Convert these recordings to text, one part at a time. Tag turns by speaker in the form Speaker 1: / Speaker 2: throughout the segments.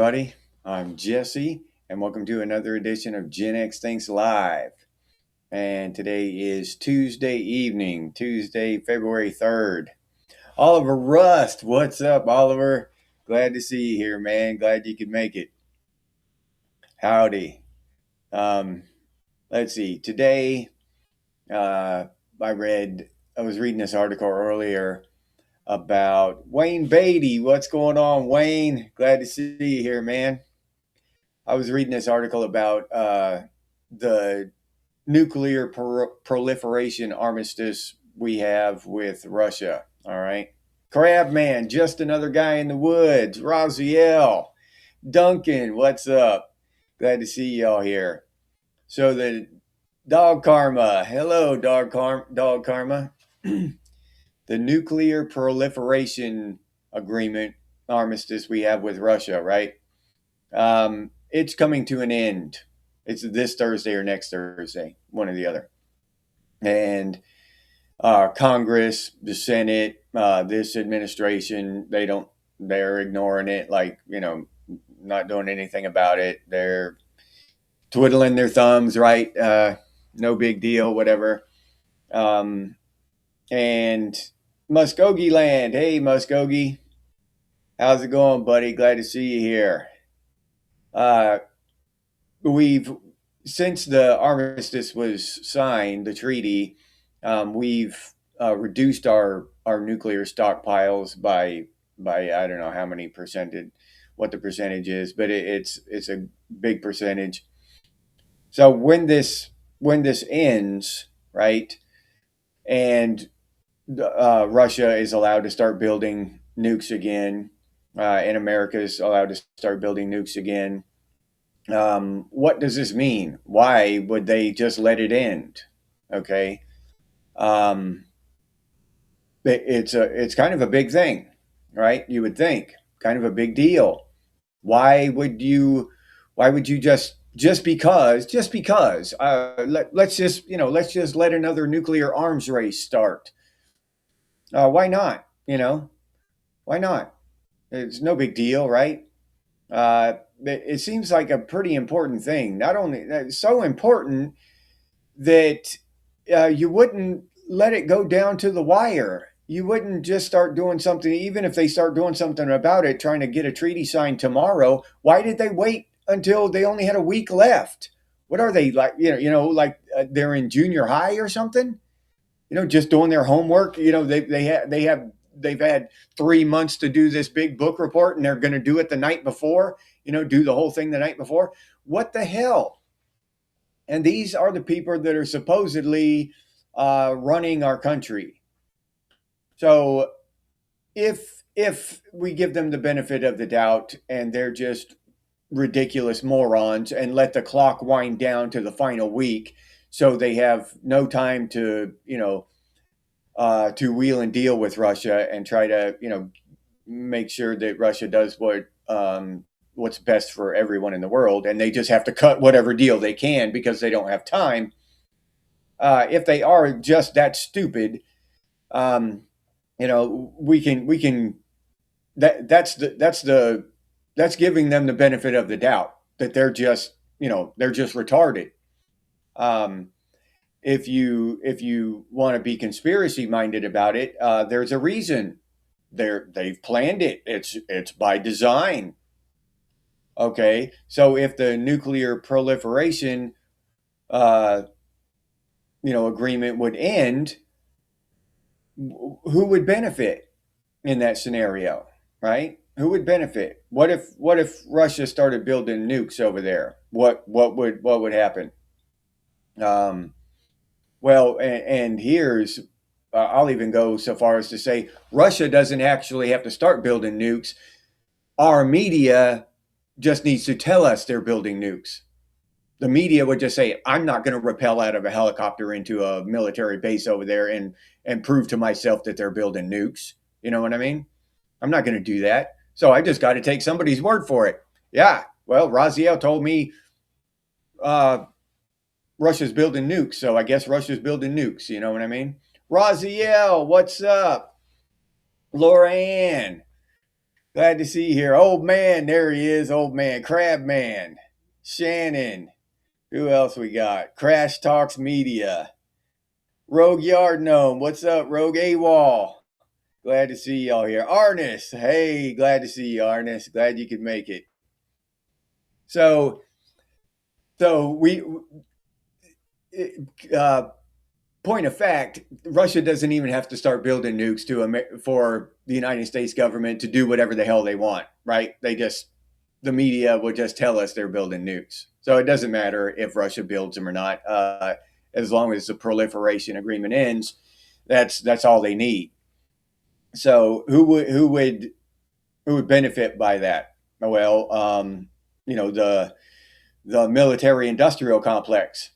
Speaker 1: everybody. I'm Jesse, and welcome to another edition of Genex Thinks Live. And today is Tuesday evening, Tuesday, February 3rd. Oliver Rust, what's up, Oliver? Glad to see you here, man. Glad you could make it. Howdy. Let's see. Today, I was reading this article earlier about Wayne Beatty. What's going on, Wayne? Glad to see you here, man. I was reading this article about the nuclear proliferation armistice we have with Russia. All right. Crabman, just another guy in the woods. Raziel, Duncan, what's up? Glad to see y'all here. So the dog karma. Hello, dog karma. The nuclear proliferation agreement armistice we have with Russia, right? It's coming to an end. It's this Thursday or next Thursday, one or the other. And Congress, the Senate, this administration, they're ignoring it, like, not doing anything about it. They're twiddling their thumbs, right? No big deal, whatever. And Muskogee land. Hey, Muskogee. How's it going, buddy? Glad to see you here. Since the armistice was signed, the treaty, we've reduced our nuclear stockpiles by I don't know how many percentage, what the percentage is, but it's a big percentage. So when this ends, right, and Russia is allowed to start building nukes again, and America is allowed to start building nukes again. What does this mean? Why would they just let it end? Okay. It's kind of a big thing, right? You would think, kind of a big deal. Why would you just because let's just let another nuclear arms race start. Why not? Why not? It's no big deal, right? It seems like a pretty important thing. Not only so important that you wouldn't let it go down to the wire. You wouldn't just start doing something, even if they start doing something about it, trying to get a treaty signed tomorrow. Why did they wait until they only had a week left? What are they like? They're in junior high or something. Just doing their homework. They've had 3 months to do this big book report, and they're going to do it the night before. Do the whole thing the night before. What the hell? And these are the people that are supposedly running our country. So if we give them the benefit of the doubt and they're just ridiculous morons and let the clock wind down to the final week, so they have no time to to wheel and deal with Russia and try to make sure that Russia does what's best for everyone in the world, and they just have to cut whatever deal they can because they don't have time. If they are just that stupid, we can that's giving them the benefit of the doubt that they're just retarded. If you want to be conspiracy minded about it, there's a reason. They've planned it. It's by design. Okay, so if the nuclear proliferation, agreement would end, who would benefit in that scenario, right? Who would benefit? What if Russia started building nukes over there? What would happen? Well, and here's, I'll even go so far as to say Russia doesn't actually have to start building nukes. Our media just needs to tell us they're building nukes. The media would just say, I'm not going to rappel out of a helicopter into a military base over there and prove to myself that they're building nukes. You know what I mean? I'm not going to do that. So I just got to take somebody's word for it. Yeah, well, Raziel told me Russia's building nukes, so I guess Russia's building nukes. You know what I mean? Raziel, what's up? Laura Ann, Glad to see you here. Old man, there he is. Old man, Crab Man, Shannon. Who else we got? Crash Talks Media. Rogue Yard Gnome. What's up, Rogue AWOL? Glad to see y'all here. Arnis. Hey, glad to see you, Arnis. Glad you could make it. So, we, uh, point of fact, Russia doesn't even have to start building nukes for the United States government to do whatever the hell they want, right? The media will just tell us they're building nukes. So it doesn't matter if Russia builds them or not. As long as the proliferation agreement ends, that's all they need. So who would benefit by that? Well, the military industrial complex,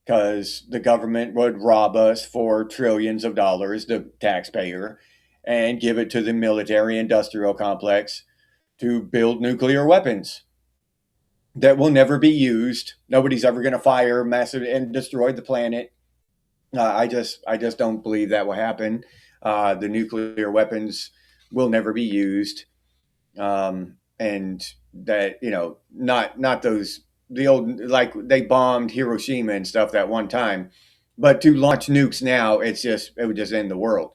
Speaker 1: because the government would rob us for trillions of dollars, the taxpayer, and give it to the military industrial complex to build nuclear weapons that will never be used. Nobody's ever going to fire massive and destroy the planet. I just don't believe that will happen. The nuclear weapons will never be used, and that not those the old, like they bombed Hiroshima and stuff that one time, but to launch nukes now, it would just end the world.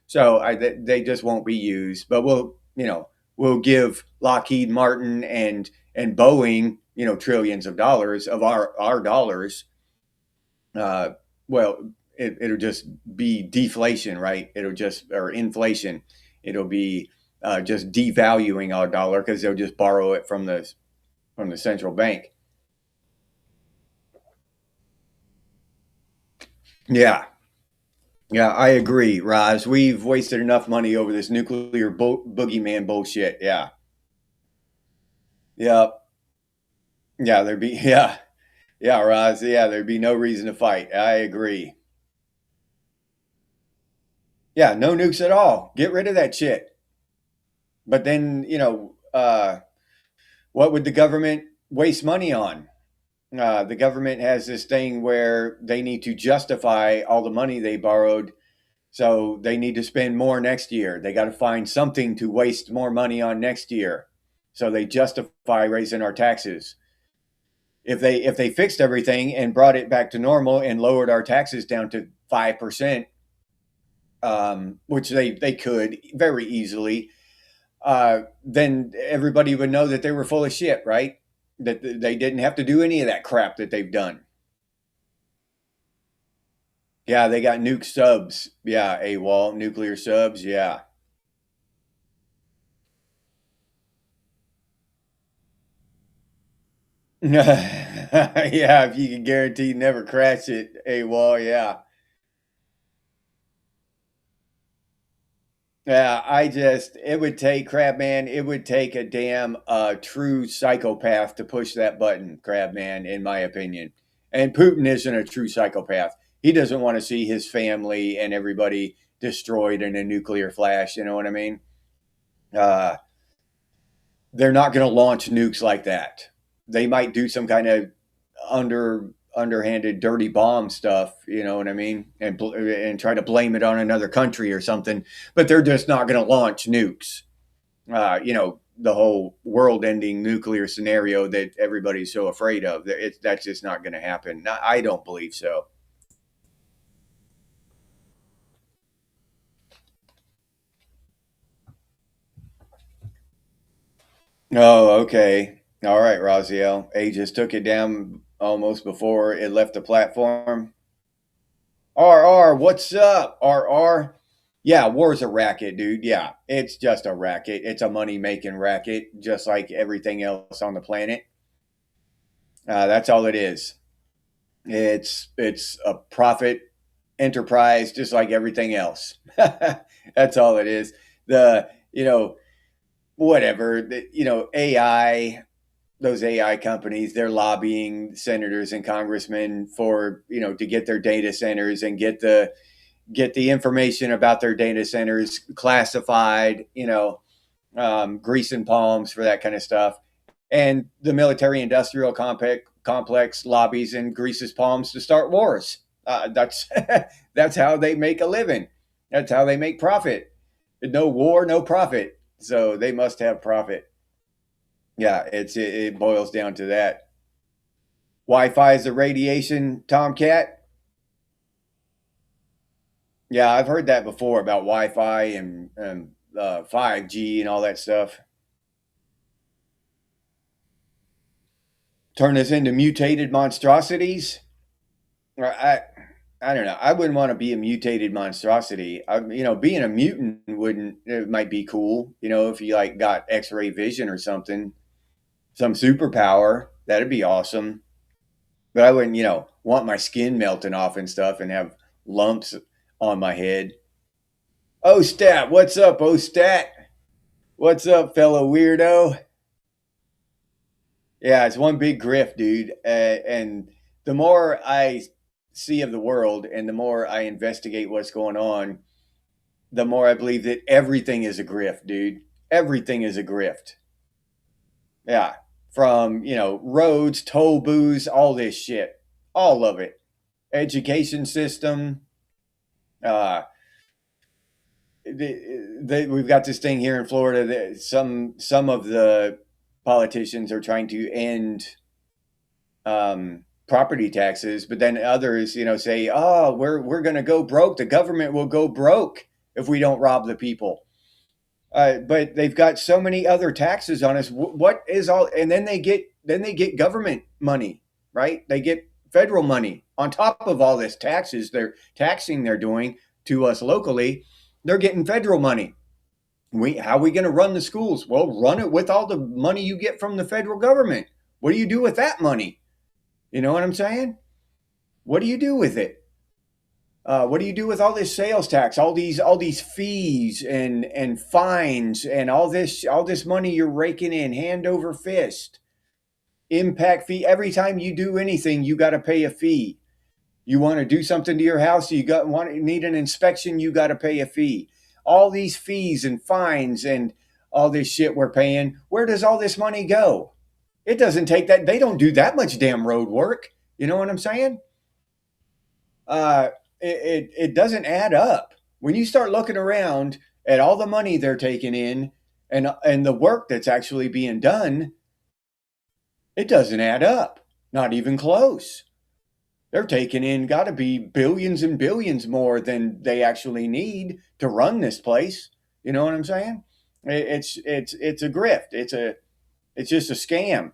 Speaker 1: So they just won't be used. But we'll give Lockheed Martin and Boeing trillions of dollars of our dollars. Well, it'll just be deflation, right? Or inflation. It'll be just devaluing our dollar because they'll just borrow it from the central bank. Yeah, yeah, I agree, Roz. We've wasted enough money over this nuclear boogeyman bullshit. Yeah, yeah, yeah. Yeah, Roz. Yeah, there'd be no reason to fight. I agree. Yeah, no nukes at all. Get rid of that shit. But then, what would the government waste money on? The government has this thing where they need to justify all the money they borrowed. So they need to spend more next year. They got to find something to waste more money on next year. So they justify raising our taxes. If they fixed everything and brought it back to normal and lowered our taxes down to 5%, which they could very easily, then everybody would know that they were full of shit, right? That they didn't have to do any of that crap that they've done. Yeah, they got nuke subs. Yeah, AWOL, nuclear subs. Yeah. Yeah, if you can guarantee never crash it, AWOL, yeah. Yeah, it would take, Crabman, it would take a damn true psychopath to push that button, Crabman, in my opinion. And Putin isn't a true psychopath. He doesn't want to see his family and everybody destroyed in a nuclear flash. You know what I mean? Uh, they're not going to launch nukes like that. They might do some kind of underhanded, dirty bomb stuff. You know what I mean? And try to blame it on another country or something. But they're just not going to launch nukes. The whole world-ending nuclear scenario that everybody's so afraid of. That's just not going to happen. I don't believe so. Oh, okay. All right, Raziel. A just took it down almost before it left the platform. RR, what's up? RR. Yeah, war's a racket, dude. Yeah, it's just a racket. It's a money making racket, just like everything else on the planet. That's all it is. It's a profit enterprise, just like everything else. That's all it is. The whatever AI, those AI companies, they're lobbying senators and congressmen for to get their data centers and get the information about their data centers classified, greasing palms for that kind of stuff. And the military industrial complex lobbies and greases palms to start wars. That's that's how they make a living. That's how they make profit. No war, no profit. So they must have profit. Yeah, it boils down to that. Wi-Fi is the radiation, Tomcat. Yeah, I've heard that before about Wi-Fi and 5G and all that stuff. Turn us into mutated monstrosities. I I don't know. I wouldn't want to be a mutated monstrosity. Being a mutant wouldn't. It might be cool. If you like got X-ray vision or something, some superpower, that'd be awesome. But I wouldn't, want my skin melting off and stuff and have lumps on my head. Oh, stat, what's up, oh stat? What's up, fellow weirdo? Yeah, it's one big grift, dude. And the more I see of the world and the more I investigate what's going on, the more I believe that everything is a grift, dude. Everything is a grift. Yeah. From, roads, toll booths, all this shit. All of it. Education system. Uh, we've got this thing here in Florida that some of the politicians are trying to end property taxes, but then others, say, "Oh, we're going to go broke. The government will go broke if we don't rob the people." But they've got so many other taxes on us. What is all? And then they get government money, right? They get federal money on top of all this taxes they're doing to us locally. They're getting federal money. How are we going to run the schools? Well, run it with all the money you get from the federal government. What do you do with that money? You know what I'm saying? What do you do with it? What do you do with all this sales tax, all these fees and fines and all this money you're raking in hand over fist? Impact fee. Every time you do anything, you got to pay a fee. You want to do something to your house, need an inspection, you got to pay a fee. All these fees and fines and all this shit we're paying. Where does all this money go? It doesn't take that. They don't do that much damn road work. You know what I'm saying? uh, it doesn't add up. When you start looking around at all the money they're taking in and the work that's actually being done, it doesn't add up. Not even close. They're taking in got to be billions and billions more than they actually need to run this place. You know what I'm saying? It's a grift. It's just a scam.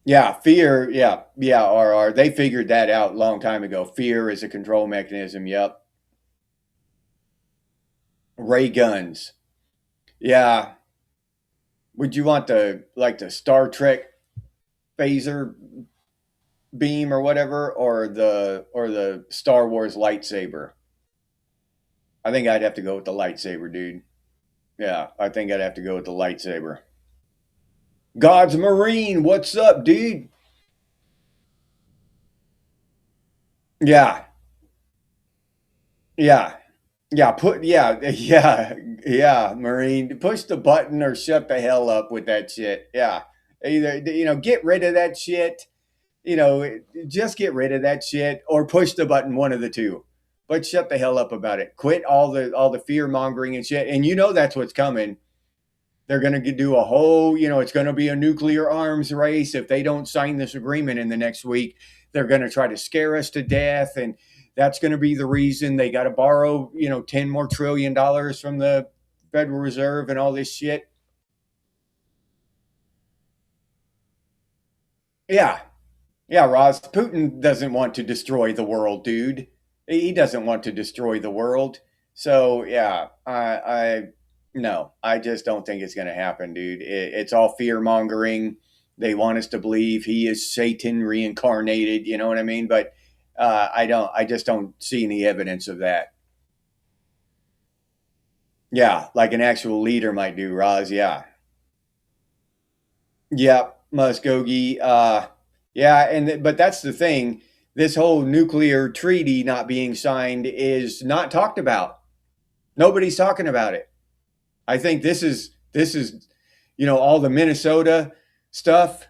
Speaker 1: Yeah, fear. Yeah, yeah. RR. They figured that out a long time ago. Fear is a control mechanism. Yep. Ray guns. Yeah. Would you want the Star Trek phaser beam or whatever, or the Star Wars lightsaber? I think I'd have to go with the lightsaber, dude. Yeah, I think I'd have to go with the lightsaber. God's Marine, what's up, dude? Yeah, yeah. Yeah, Marine. Push the button or shut the hell up with that shit. Yeah. Either get rid of that shit, just get rid of that shit or push the button, one of the two. But shut the hell up about it. Quit all the fear mongering and shit. And that's what's coming. They're going to do a whole, it's going to be a nuclear arms race if they don't sign this agreement in the next week. They're going to try to scare us to death, and that's going to be the reason they got to borrow, $10 more trillion from the Federal Reserve and all this shit. Yeah. Yeah, Roz, Putin doesn't want to destroy the world, dude. He doesn't want to destroy the world. So, yeah, no, I just don't think it's going to happen, dude. It's all fear mongering. They want us to believe he is Satan reincarnated. You know what I mean? But I just don't see any evidence of that. Yeah, like an actual leader might do, Roz. Yeah. Yeah, Muskogee. Yeah, but that's the thing. This whole nuclear treaty not being signed is not talked about. Nobody's talking about it. I think this is all the Minnesota stuff.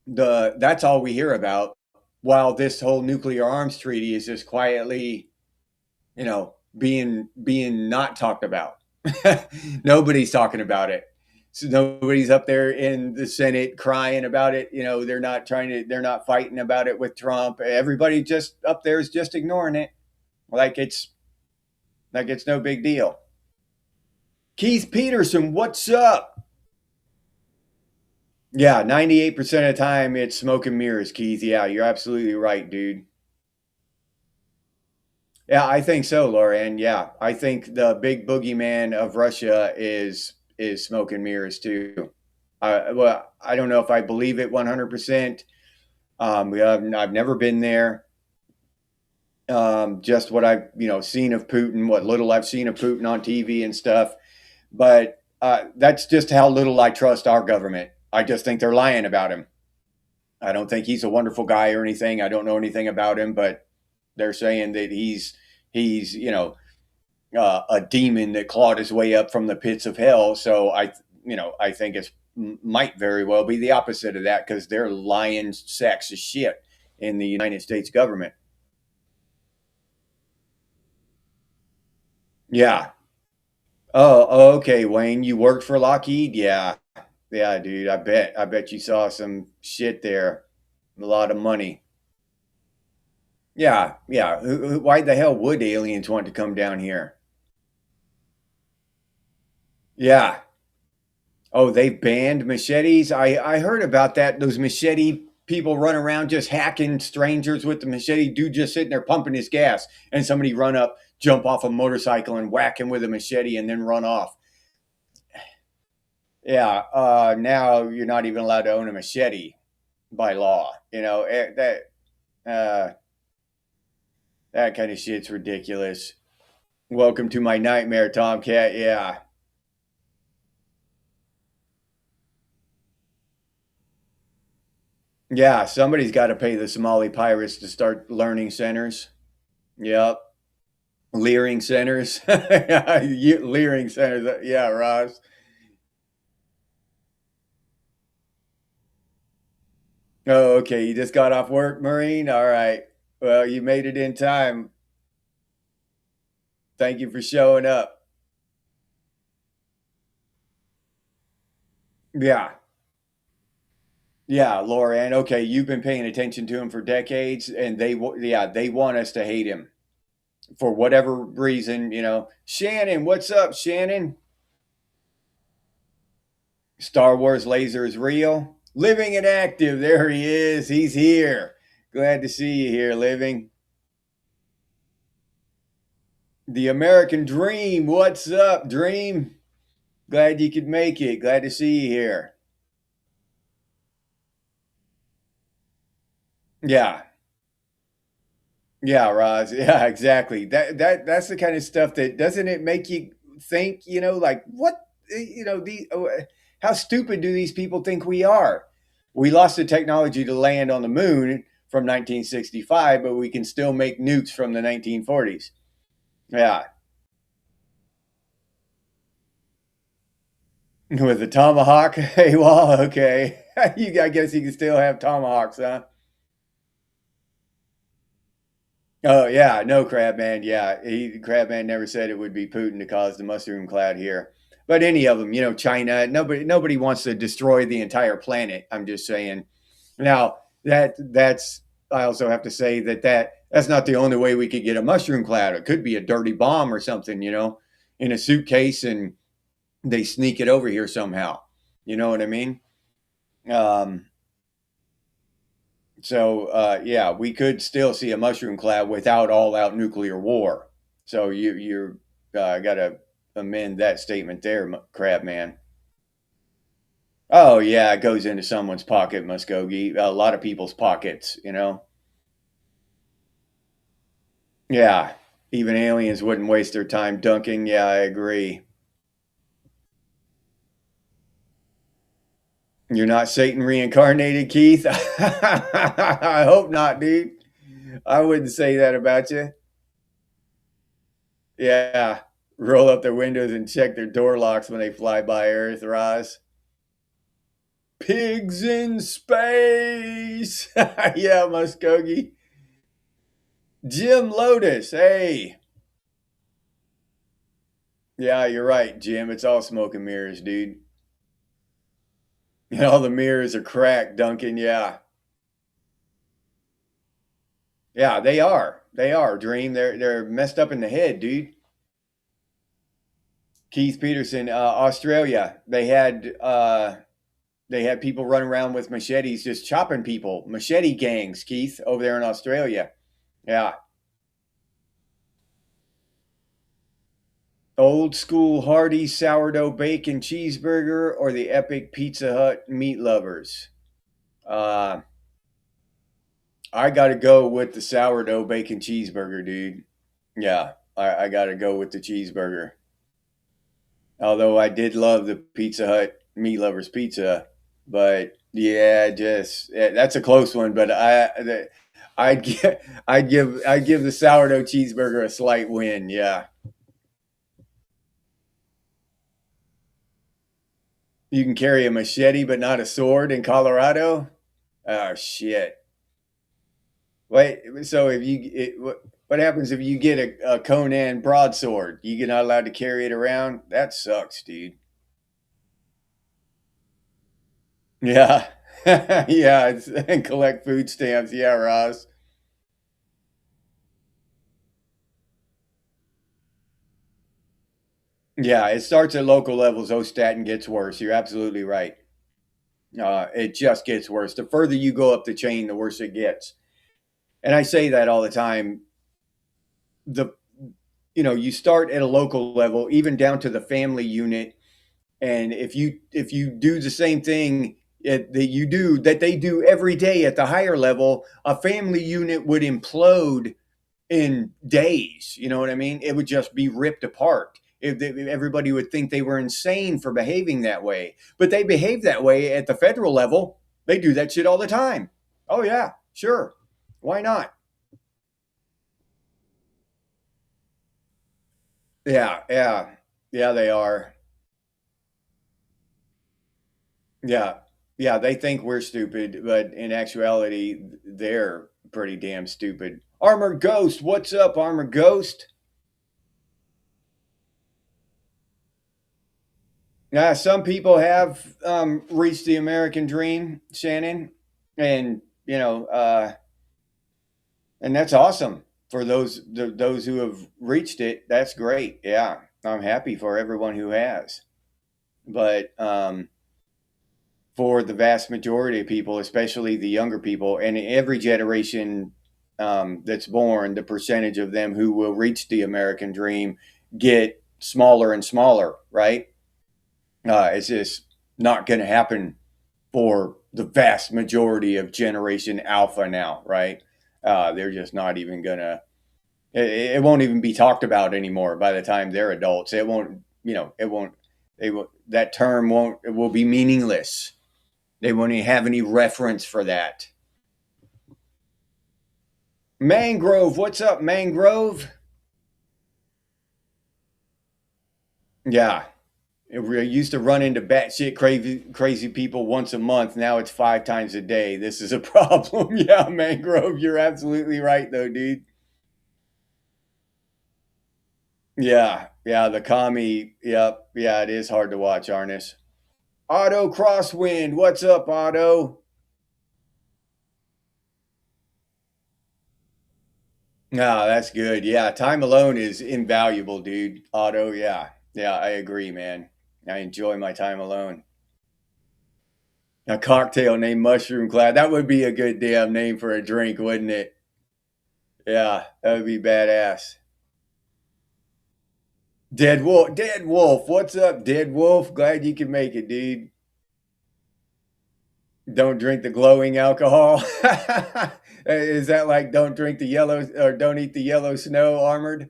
Speaker 1: That's all we hear about. While this whole nuclear arms treaty is just quietly, being not talked about. Nobody's talking about it. So nobody's up there in the Senate crying about it. You know, they're not fighting about it with Trump. Everybody just up there is just ignoring it. Like it's no big deal. Keith Peterson, what's up? Yeah, 98% of the time it's smoke and mirrors, Keith. Yeah, you're absolutely right, dude. Yeah, I think so, Lauren. Yeah, I think the big boogeyman of Russia is smoke and mirrors too. Well, I don't know if I believe it 100%. I've never been there. Just what I've seen of Putin, what little I've seen of Putin on TV and stuff. But that's just how little I trust our government. I just think they're lying about him. I don't think he's a wonderful guy or anything. I don't know anything about him, but they're saying that he's a demon that clawed his way up from the pits of hell. So I think it might very well be the opposite of that because they're lying sacks of shit in the United States government. Yeah. Oh, okay, Wayne. You worked for Lockheed? Yeah. Yeah, dude. I bet you saw some shit there. A lot of money. Yeah, yeah. Why the hell would aliens want to come down here? Yeah. Oh, they banned machetes. I heard about that. Those machete people run around just hacking strangers with the machete. Dude just sitting there pumping his gas, and somebody run up, jump off a motorcycle, and whack him with a machete, and then run off. Yeah. Now you're not even allowed to own a machete by law. Uh, that kind of shit's ridiculous. Welcome to my nightmare, Tomcat. Yeah. Yeah, somebody's got to pay the Somali pirates to start learning centers. Yep. Leering centers. Leering centers. Yeah, Ross. Oh, okay. You just got off work, Marine? All right. Well, you made it in time. Thank you for showing up. Yeah. Yeah, Lauren. Okay, you've been paying attention to him for decades, and they want us to hate him for whatever reason. Shannon, what's up, Shannon? Star Wars laser is real. Living and active. There he is. He's here. Glad to see you here, Living. The American Dream. What's up, Dream? Glad you could make it. Glad to see you here. Yeah. Yeah, Roz. Yeah, exactly. That's the kind of stuff that doesn't it make you think, like what how stupid do these people think we are? We lost the technology to land on the moon from 1965, but we can still make nukes from the 1940s. Yeah. With the tomahawk. Hey, well, okay. I guess you can still have tomahawks, huh? Oh yeah, no, Crabman. Yeah, Crabman never said it would be Putin to cause the mushroom cloud here, but any of them, China. Nobody wants to destroy the entire planet. I'm just saying. Now that's I also have to say that's not the only way we could get a mushroom cloud. It could be a dirty bomb or something, in a suitcase, and they sneak it over here somehow. You know what I mean? Um, So yeah, we could still see a mushroom cloud without all-out nuclear war. So you're got to amend that statement there, Crab Man. Oh yeah, it goes into someone's pocket, Muskogee. A lot of people's pockets. Yeah, even aliens wouldn't waste their time dunking. Yeah, I agree. You're not Satan reincarnated, Keith. I hope not, dude. I wouldn't say that about you. Yeah. Roll up their windows and check their door locks when they fly by Earth, Roz. Pigs in space. Yeah, Muskogee. Jim Lotus. Hey. Yeah, you're right, Jim. It's all smoke and mirrors, dude. And all the mirrors are cracked, Duncan. Yeah. Yeah, they are. They are, Dream. They're messed up in the head, dude. Keith Peterson, Australia. They had people running around with machetes just chopping people. Machete gangs, Keith, over there in Australia. Yeah. Old school hearty sourdough bacon cheeseburger or the epic Pizza Hut meat lovers? Uh, I got to go with the sourdough bacon cheeseburger, dude. Yeah, I got to go with the cheeseburger. Although I did love the Pizza Hut meat lovers pizza, but yeah, that's a close one. But I'd give the sourdough cheeseburger a slight win. Yeah, you can carry a machete but not a sword in Colorado. Oh shit! Wait, so if what happens if you get a Conan broadsword? You're not allowed to carry it around. That sucks, dude. Yeah, yeah, and collect food stamps. Yeah, Ross. Yeah, it starts at local levels. OSTAT and gets worse. You're absolutely right. It just gets worse. The further you go up the chain, the worse it gets. And I say that all the time. The you start at a local level, even down to the family unit, and if you do the same thing that they do every day at the higher level, a family unit would implode in days. You know what I mean? It would just be ripped apart. Everybody would think they were insane for behaving that way, but they behave that way at the federal level. They do that shit all the time. Oh yeah, sure. Why not? Yeah, yeah, yeah. They are. Yeah, yeah. They think we're stupid, but in actuality, they're pretty damn stupid. Armored Ghost, what's up, Armored Ghost? Yeah, some people have reached the American dream, Shannon, and and that's awesome for those who have reached it. That's great. Yeah, I'm happy for everyone who has. But for the vast majority of people, especially the younger people, and every generation that's born, the percentage of them who will reach the American dream get smaller and smaller. Right? It's just not going to happen for the vast majority of Generation Alpha now, right? They're just not even gonna. It won't even be talked about anymore by the time they're adults. It won't. It won't. That term won't. It will be meaningless. They won't even have any reference for that. Mangrove, what's up, Mangrove? Yeah, we used to run into batshit crazy people once a month. Now it's 5 times a day. This is a problem. Yeah, Mangrove, you're absolutely right, though, dude. Yeah, yeah, the commie. Yep, yeah, it is hard to watch, Arnis. Otto Crosswind, what's up, Otto? Ah, that's good. Yeah, time alone is invaluable, dude. Otto, yeah, yeah, I agree, man. I enjoy my time alone. A cocktail named Mushroom Cloud. That would be a good damn name for a drink, wouldn't it? Yeah, that would be badass. Dead Wolf, what's up, Dead Wolf? Glad you can make it, dude. Don't drink the glowing alcohol. Is that like don't drink the yellow or don't eat the yellow snow, Armored?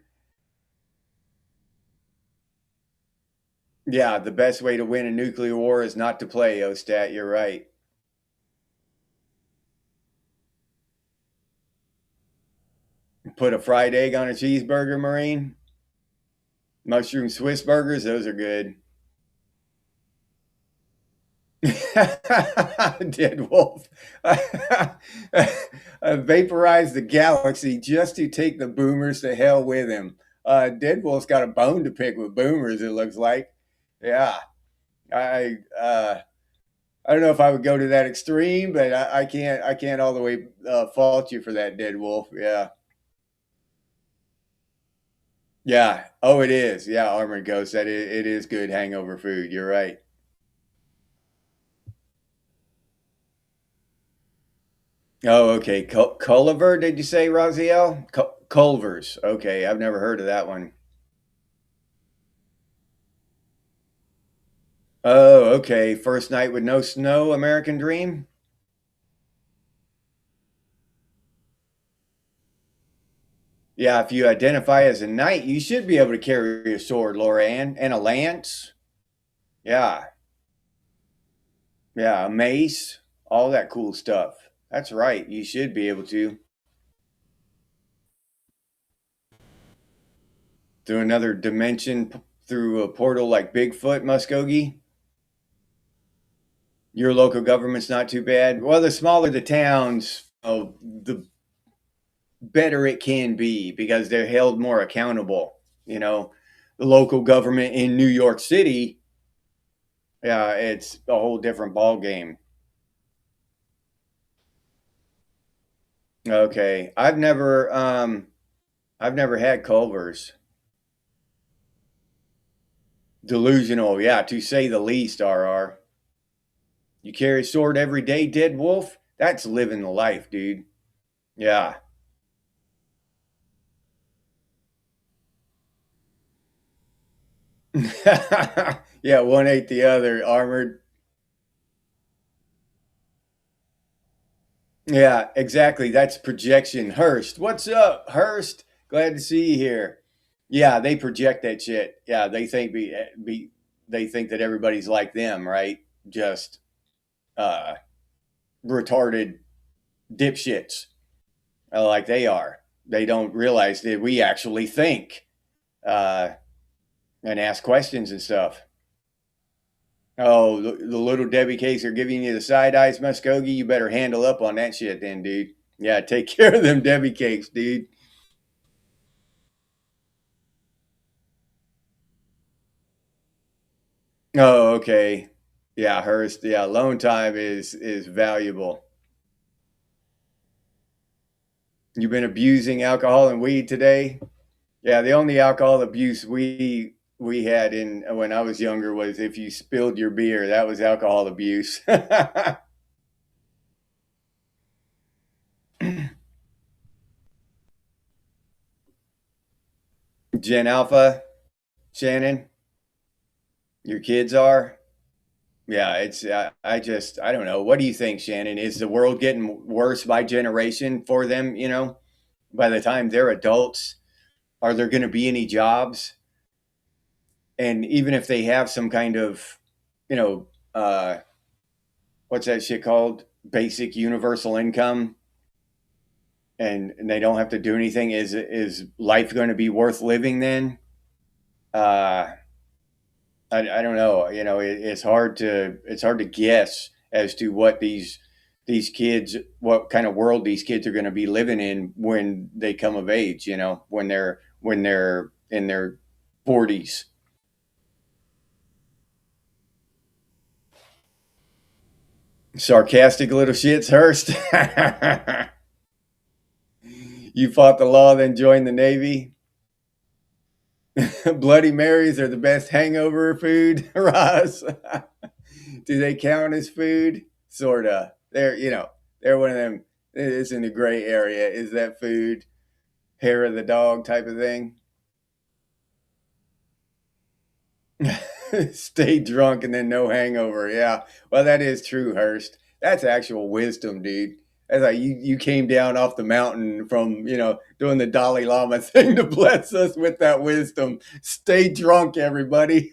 Speaker 1: Yeah, the best way to win a nuclear war is not to play, Ostat. You're right. Put a fried egg on a cheeseburger, Marine. Mushroom Swiss burgers, those are good. Dead Wolf. Vaporize the galaxy just to take the boomers to hell with him. Deadpool's got a bone to pick with boomers. It looks like. Yeah, I I don't know if I would go to that extreme, but I can't all the way fault you for that, Dead Wolf. Yeah, yeah. Oh, it is. Yeah, Armored Ghost. It is good hangover food. You're right. Oh, okay. Culliver, did you say, Raziel? Culver's. Okay, I've never heard of that one. Oh, okay. First night with no snow, American Dream. Yeah, if you identify as a knight, you should be able to carry a sword, Loran, and a lance. Yeah, yeah, a mace, all that cool stuff. That's right. You should be able to. Through another dimension, through a portal like Bigfoot, Muskogee. Your local government's not too bad. Well, the smaller the towns, oh, the better it can be because they're held more accountable. You know, the local government in New York City, yeah, it's a whole different ball game. Okay, I've never had Culver's. Delusional, yeah, to say the least. RR, you carry a sword every day, Dead Wolf. That's living the life, dude. Yeah. Yeah, one ate the other. Armored. Yeah, exactly. That's projection. Hurst, what's up, Hurst? Glad to see you here. Yeah, they project that shit. Yeah, they think they think that everybody's like them, right? Just uh retarded dipshits, like they are. They don't realize that we actually think uh and ask questions and stuff. Oh, the little Debbie cakes are giving you the side eyes, Muskogee. You better handle up on that shit, then, dude. Yeah, take care of them Debbie cakes, dude. Oh, okay. Yeah, Hurst. Yeah, alone time is valuable. You've been abusing alcohol and weed today. Yeah, the only alcohol abuse we had in when I was younger was if you spilled your beer. That was alcohol abuse. Gen Alpha, Shannon, your kids are. Yeah, it's I just I don't know. What do you think, Shannon? Is the world getting worse by generation for them? You know, by the time they're adults, are there going to be any jobs? And even if they have some kind of, you know, what's that shit called? Basic universal income, and they don't have to do anything. Is life going to be worth living then? Uh, I don't know. You know, it's hard to guess as to what these kids, what kind of world these kids are going to be living in when they come of age. You know, when they're in their 40s. Sarcastic little shits, Hurst. You fought the law, then joined the Navy. Bloody Marys are the best hangover food, Ross. Do they count as food? Sorta. They're they're one of them. It's in the gray area. Is that food? Hair of the dog type of thing. Stay drunk and then no hangover. Yeah. Well, that is true, Hurst. That's actual wisdom, dude. That's like you came down off the mountain from, doing the Dalai Lama thing to bless us with that wisdom. Stay drunk, everybody.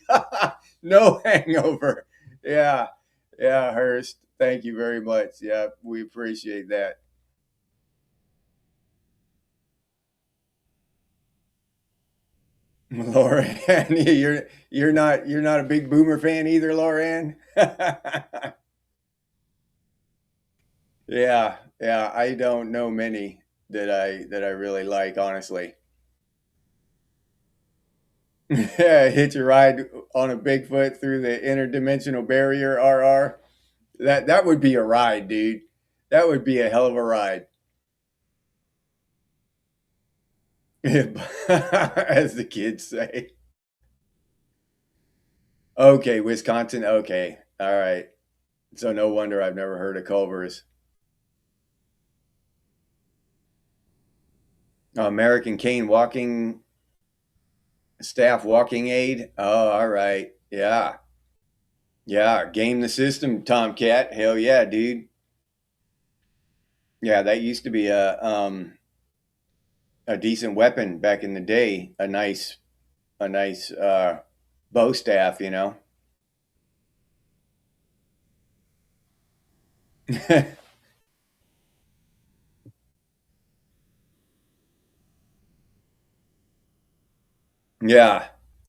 Speaker 1: No hangover. Yeah. Yeah, Hurst. Thank you very much. Yeah, we appreciate that. Lauren, you're not a big Boomer fan either, Lauren. Yeah, yeah, I don't know many that I really like, honestly. Yeah, hitch a ride on a Bigfoot through the interdimensional barrier, RR. That would be a ride, dude. That would be a hell of a ride. As the kids say. Okay, Wisconsin. Okay. All right. So no wonder I've never heard of Culver's. American Cane walking staff walking aid. Oh, all right. Yeah. Yeah. Game the system, Tomcat. Hell yeah, dude. Yeah, that used to be a decent weapon back in the day. A nice bow staff, you know. Yeah.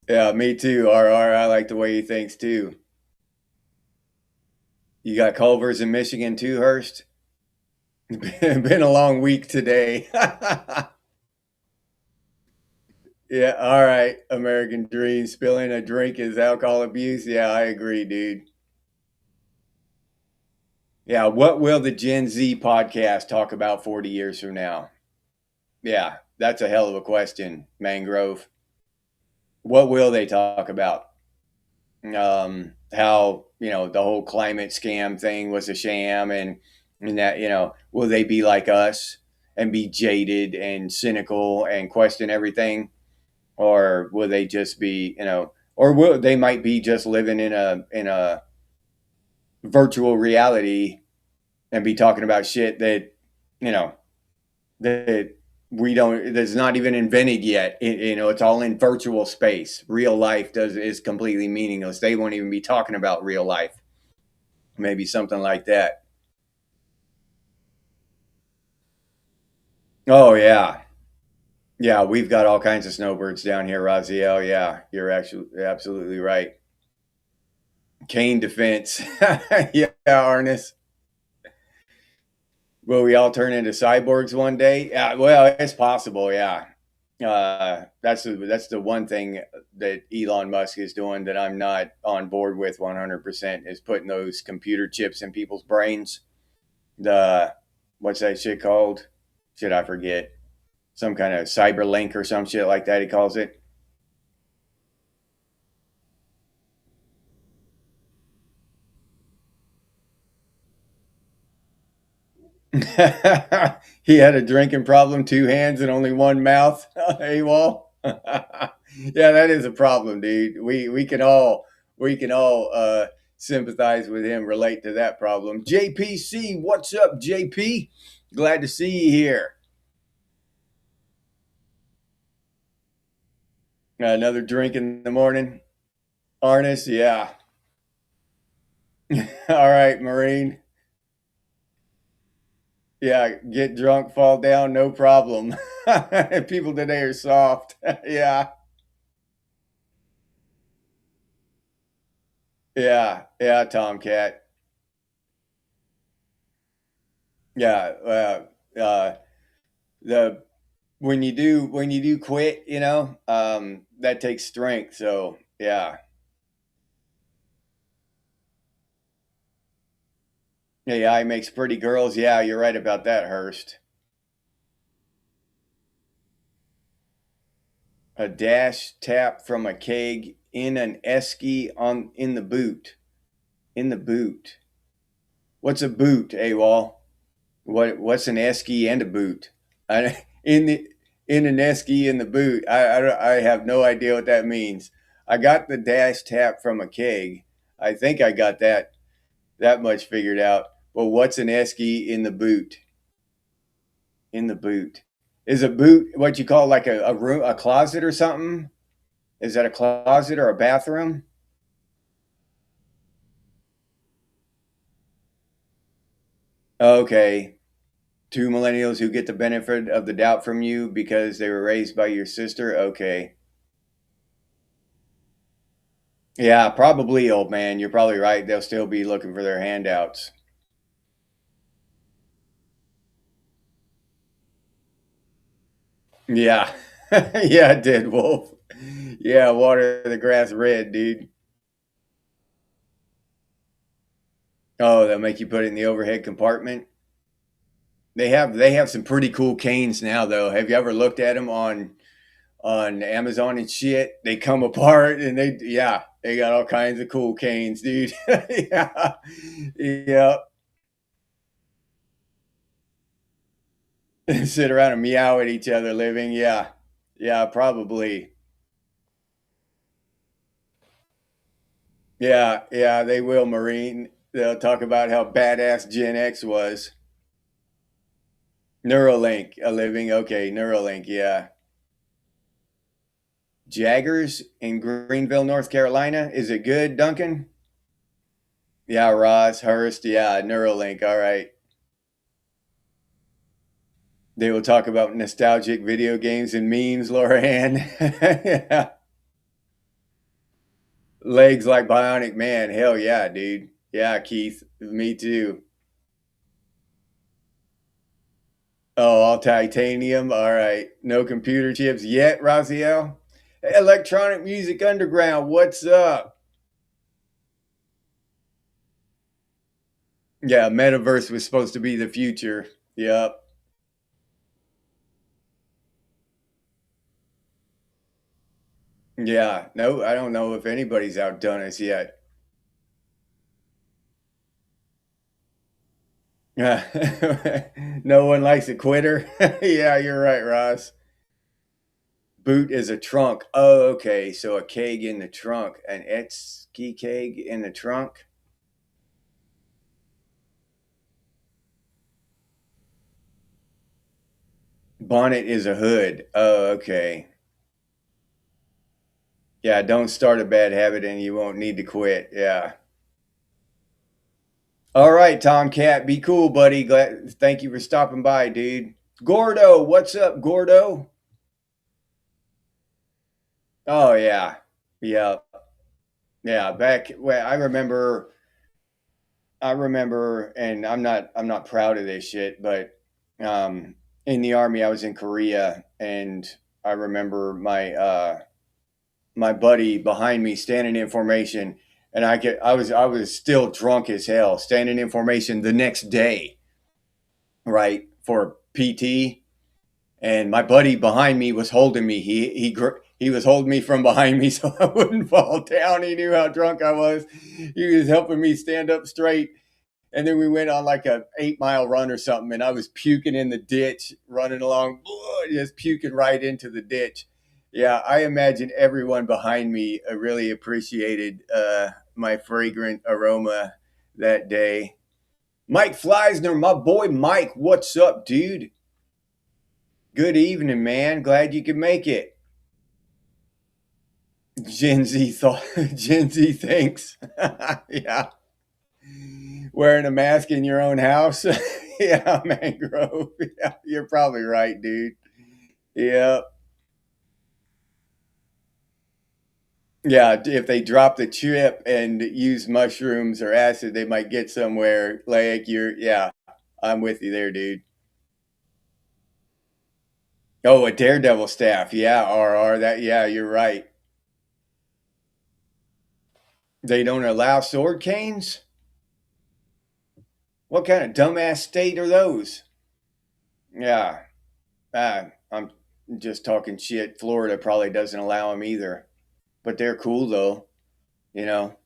Speaker 1: Yeah, me too. RR, I like the way he thinks too. You got Culver's in Michigan too, Hurst? Been a long week today. Yeah, all right. American Dream. Spilling a drink is alcohol abuse. Yeah, I agree, dude. Yeah, what will the Gen Z podcast talk about 40 years from now? Yeah, that's a hell of a question, Mangrove. What will they talk about? How, the whole climate scam thing was a sham, and that, will they be like us and be jaded and cynical and question everything? Or will they just be, or will they might be just living in a virtual reality and be talking about shit that, you know, that we don't that's not even invented yet. It's all in virtual space. Real life is completely meaningless. They won't even be talking about real life. Maybe something like that. Oh yeah. Yeah, we've got all kinds of snowbirds down here, Raziel. Yeah, you're actually absolutely right. Cane defense. Yeah, Arnis. Will we all turn into cyborgs one day? Yeah, well, it's possible. Yeah, that's the one thing that Elon Musk is doing that I'm not on board with 100% is putting those computer chips in people's brains. The what's that shit called? Shit, I forget. Some kind of cyber link or some shit like that. He calls it. He had a drinking problem, two hands and only one mouth. Hey, Wall. Yeah, that is a problem, dude. We can all sympathize with him, relate to that problem. JPC, what's up, JP? Glad to see you here. Another drink in the morning, Arnis. Yeah. All right, Marine. Yeah, get drunk, fall down, no problem. People today are soft. Yeah, yeah, yeah, Tomcat. Yeah, the when you do quit, that takes strength. So yeah, AI makes pretty girls. Yeah, you're right about that, Hurst. A dash tap from a keg in an esky on in the boot. In the boot. What's a boot, AWOL? What's an esky and a boot? In the in an esky in the boot. I have no idea what that means. I got the dash tap from a keg. I think I got that much figured out. But what's an esky in the boot? In the boot. Is a boot what you call like a room, a closet or something? Is that a closet or a bathroom? Okay. Two millennials who get the benefit of the doubt from you because they were raised by your sister. Okay. Yeah, probably, old man. You're probably right. They'll still be looking for their handouts. Yeah. Yeah, dead wolf. Yeah, water the grass red, dude. Oh, they'll make you put it in the overhead compartment. They have some pretty cool canes now, though. Have you ever looked at them on Amazon and shit? They come apart and they got all kinds of cool canes, dude. Yeah, yeah. Sit around and meow at each other, living. Yeah, yeah, probably. Yeah, yeah, they will, Marine. They'll talk about how badass Gen X was. Neuralink, a living. Okay, Neuralink. Yeah. Jaggers in Greenville, North Carolina. Is it good, Duncan? Yeah, Ross, Hurst. Yeah, Neuralink. All right. They will talk about nostalgic video games and memes, Laura Ann. Yeah. Legs like Bionic Man. Hell yeah, dude. Yeah, Keith. Me too. Oh, all titanium. All right. No computer chips yet, Raziel. Electronic Music Underground. What's up? Yeah, metaverse was supposed to be the future. Yep. Yeah. No, I don't know if anybody's outdone us yet. Yeah. No one likes a quitter. Yeah, you're right, Ross. Boot is a trunk. Oh, okay. So a keg in the trunk, an Etsky keg in the trunk. Bonnet is a hood. Oh, okay. Yeah, don't start a bad habit and you won't need to quit. Yeah. All right, Tomcat, be cool, buddy. Glad. Thank you for stopping by, dude. Gordo, what's up, Gordo? Oh yeah, yeah, yeah. Back, well, I remember, and I'm not proud of this shit, but in the army, I was in Korea, and I remember my buddy behind me standing in formation, and I was still drunk as hell, standing in formation the next day, right, for PT, and my buddy behind me was holding me. He was holding me from behind me so I wouldn't fall down. He knew how drunk I was. He was helping me stand up straight. And then we went on like a 8 mile run or something, and I was puking in the ditch, running along, just puking right into the ditch. Yeah, I imagine everyone behind me really appreciated my fragrant aroma that day. Mike Fleisner, my boy Mike, what's up, dude? Good evening, man. Glad you could make it. Gen Z thought, Gen Z thinks, yeah, wearing a mask in your own house. Yeah, mangrove. Yeah, you're probably right, dude. Yeah. Yeah, if they drop the chip and use mushrooms or acid, they might get somewhere. Like yeah, I'm with you there, dude. Oh, a daredevil staff. Yeah, RR. That. Yeah, you're right. They don't allow sword canes. What kind of dumbass state are those? Yeah, I'm just talking shit. Florida probably doesn't allow them either, but they're cool though. You know,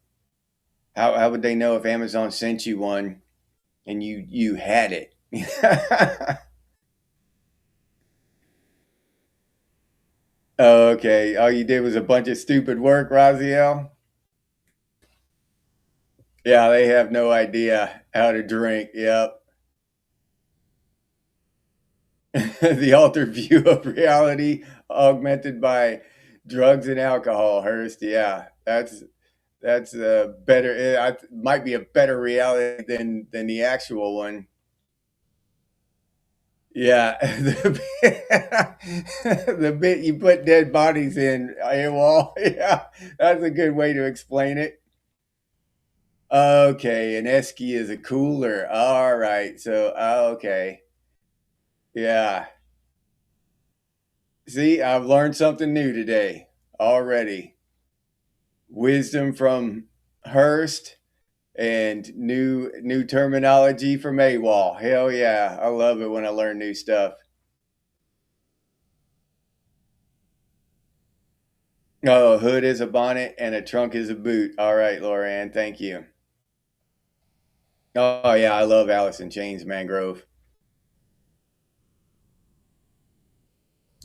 Speaker 1: how would they know if Amazon sent you one and you had it? Oh, okay. All you did was a bunch of stupid work, Raziel. Yeah, they have no idea how to drink. Yep. The altered view of reality augmented by drugs and alcohol, Hurst. Yeah, that's a better. Might be a better reality than the actual one. Yeah, the bit you put dead bodies in AWOL. Yeah, that's a good way to explain it. Okay, an esky is a cooler. All right, so okay, yeah, See, I've learned something new today already. Wisdom from Hurst and new terminology from AWOL. Hell yeah. I love it when I learn new stuff. Oh, a hood is a bonnet and a trunk is a boot. All right, Lauren, thank you. Oh yeah, I love Alice in Chains Mangrove.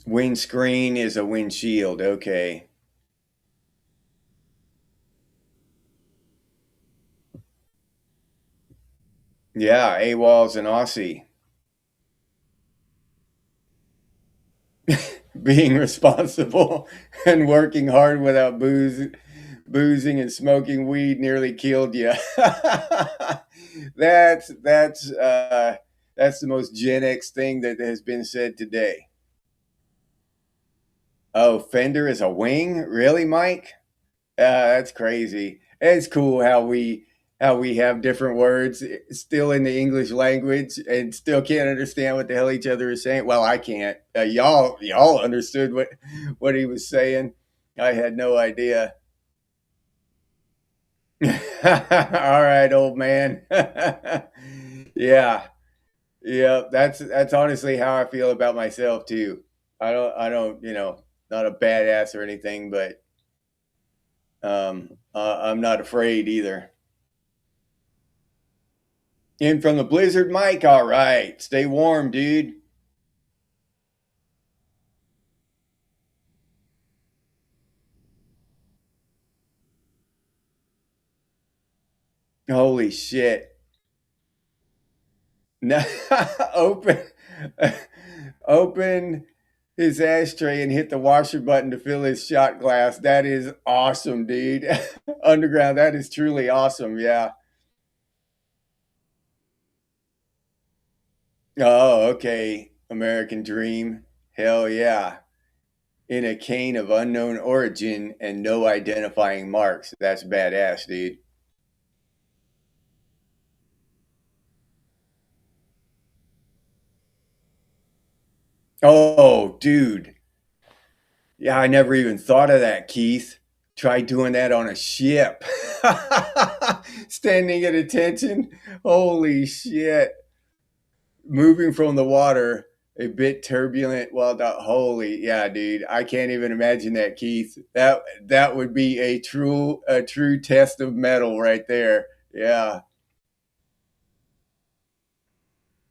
Speaker 1: Windscreen is a windshield. Okay. Yeah, AWOL's an Aussie. Being responsible and working hard without boozing and smoking weed nearly killed you. That's the most Gen X thing that has been said today. Oh, fender is a wing? Really, Mike? That's crazy. It's cool how we have different words still in the English language and still can't understand what the hell each other is saying. Well, I can't. Y'all understood what he was saying. I had no idea. All right, old man. Yeah, yeah. That's honestly how I feel about myself too. I don't, not a badass or anything, but I'm not afraid either. In from the blizzard, Mike. All right. Stay warm, dude. Holy shit. No, open, open his ashtray and hit the washer button to fill his shot glass. That is awesome, dude. Underground, that is truly awesome. Yeah. Oh, okay. American Dream. Hell yeah. In a cane of unknown origin and no identifying marks. That's badass, dude. Oh, dude. Yeah, I never even thought of that, Keith. Try doing that on a ship. Standing at attention. Holy shit. Moving from the water, a bit turbulent while the holy, yeah, dude. I can't even imagine that, Keith. That would be a true test of metal right there. Yeah.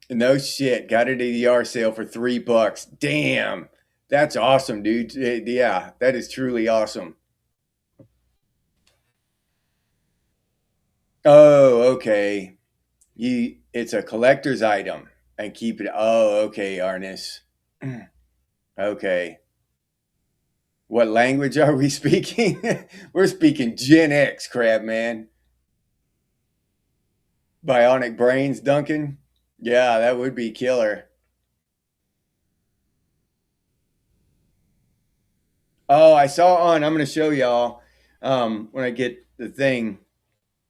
Speaker 1: No shit. Got it at the yard sale for $3. Damn. That's awesome, dude. Yeah, that is truly awesome. Oh, okay. It's a collector's item and keep it. Oh, okay, Arnis. Okay. What language are we speaking? We're speaking Gen X, crap, man. Bionic brains, Duncan. Yeah, that would be killer. Oh, I saw on. I'm going to show y'all when I get the thing.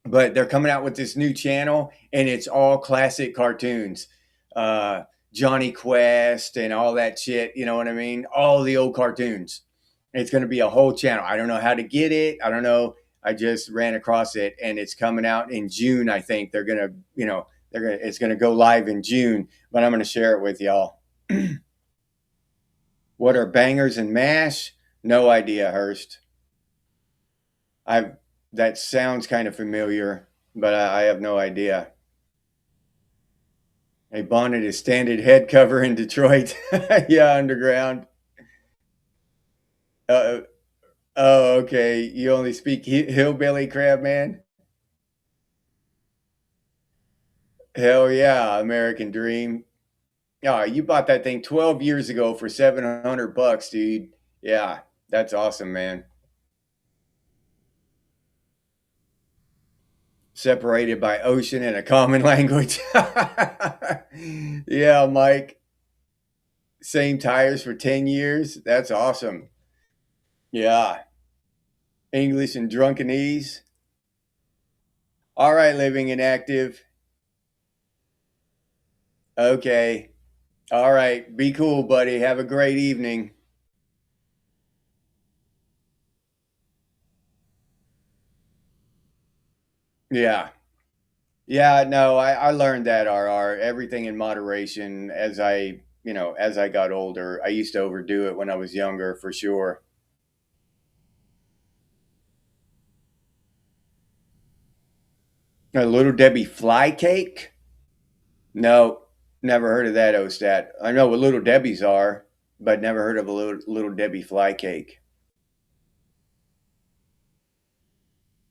Speaker 1: But they're coming out with this new channel, and it's all classic cartoons. Uh, Johnny Quest and all that shit. You know what I mean? All the old cartoons. It's going to be a whole channel. I don't know how to get it. I don't know. I just ran across it, and it's coming out in June. I think they're gonna, they're gonna. It's gonna go live in June. But I'm gonna share it with y'all. What are bangers and mash? No idea, Hurst. I That sounds kind of familiar, but I have no idea. A bonnet is standard head cover in Detroit. Yeah, underground. Uh, oh, okay. You only speak hillbilly, crab man. Hell yeah, American Dream. Oh, you bought that thing 12 years ago for $700, dude. Yeah, that's awesome, man. Separated by ocean and a common language. Yeah, Mike. Same tires for 10 years. That's awesome. Yeah. English and drunkenese. All right, living and active. Okay. All right. Be cool, buddy. Have a great evening. Yeah. Yeah, no, I learned that RR, everything in moderation as as I got older. I used to overdo it when I was younger for sure. A Little Debbie fly cake? No, never heard of that, Ostat. I know what Little Debbie's are, but never heard of a Little Debbie fly cake.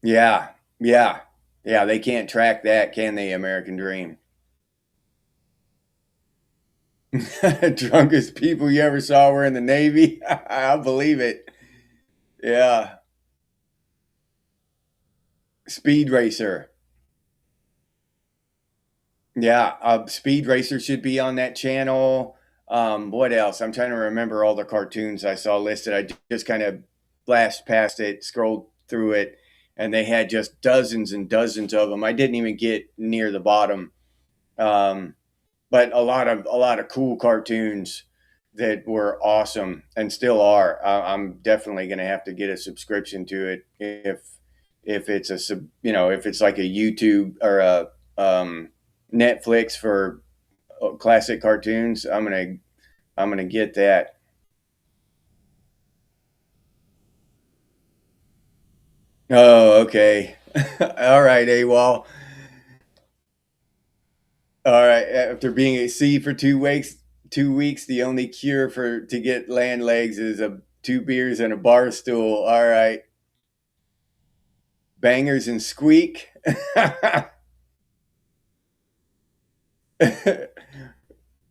Speaker 1: Yeah, yeah, yeah. They can't track that, can they? American Dream. Drunkest people you ever saw were in the Navy. I believe it. Yeah, Speed Racer. Yeah, Speed Racer should be on that channel. What else? I'm trying to remember all the cartoons I saw listed. I just kind of flashed past it, scrolled through it, and they had just dozens and dozens of them. I didn't even get near the bottom. Um, but a lot of cool cartoons that were awesome and still are. I'm definitely going to have to get a subscription to it if it's if it's like a YouTube or a Netflix for classic cartoons. I'm gonna get that. Oh, okay. All right, AWOL. All right. After being at sea for 2 weeks, 2 weeks, the only cure for to get land legs is two beers and a bar stool. All right. Bangers and squeak.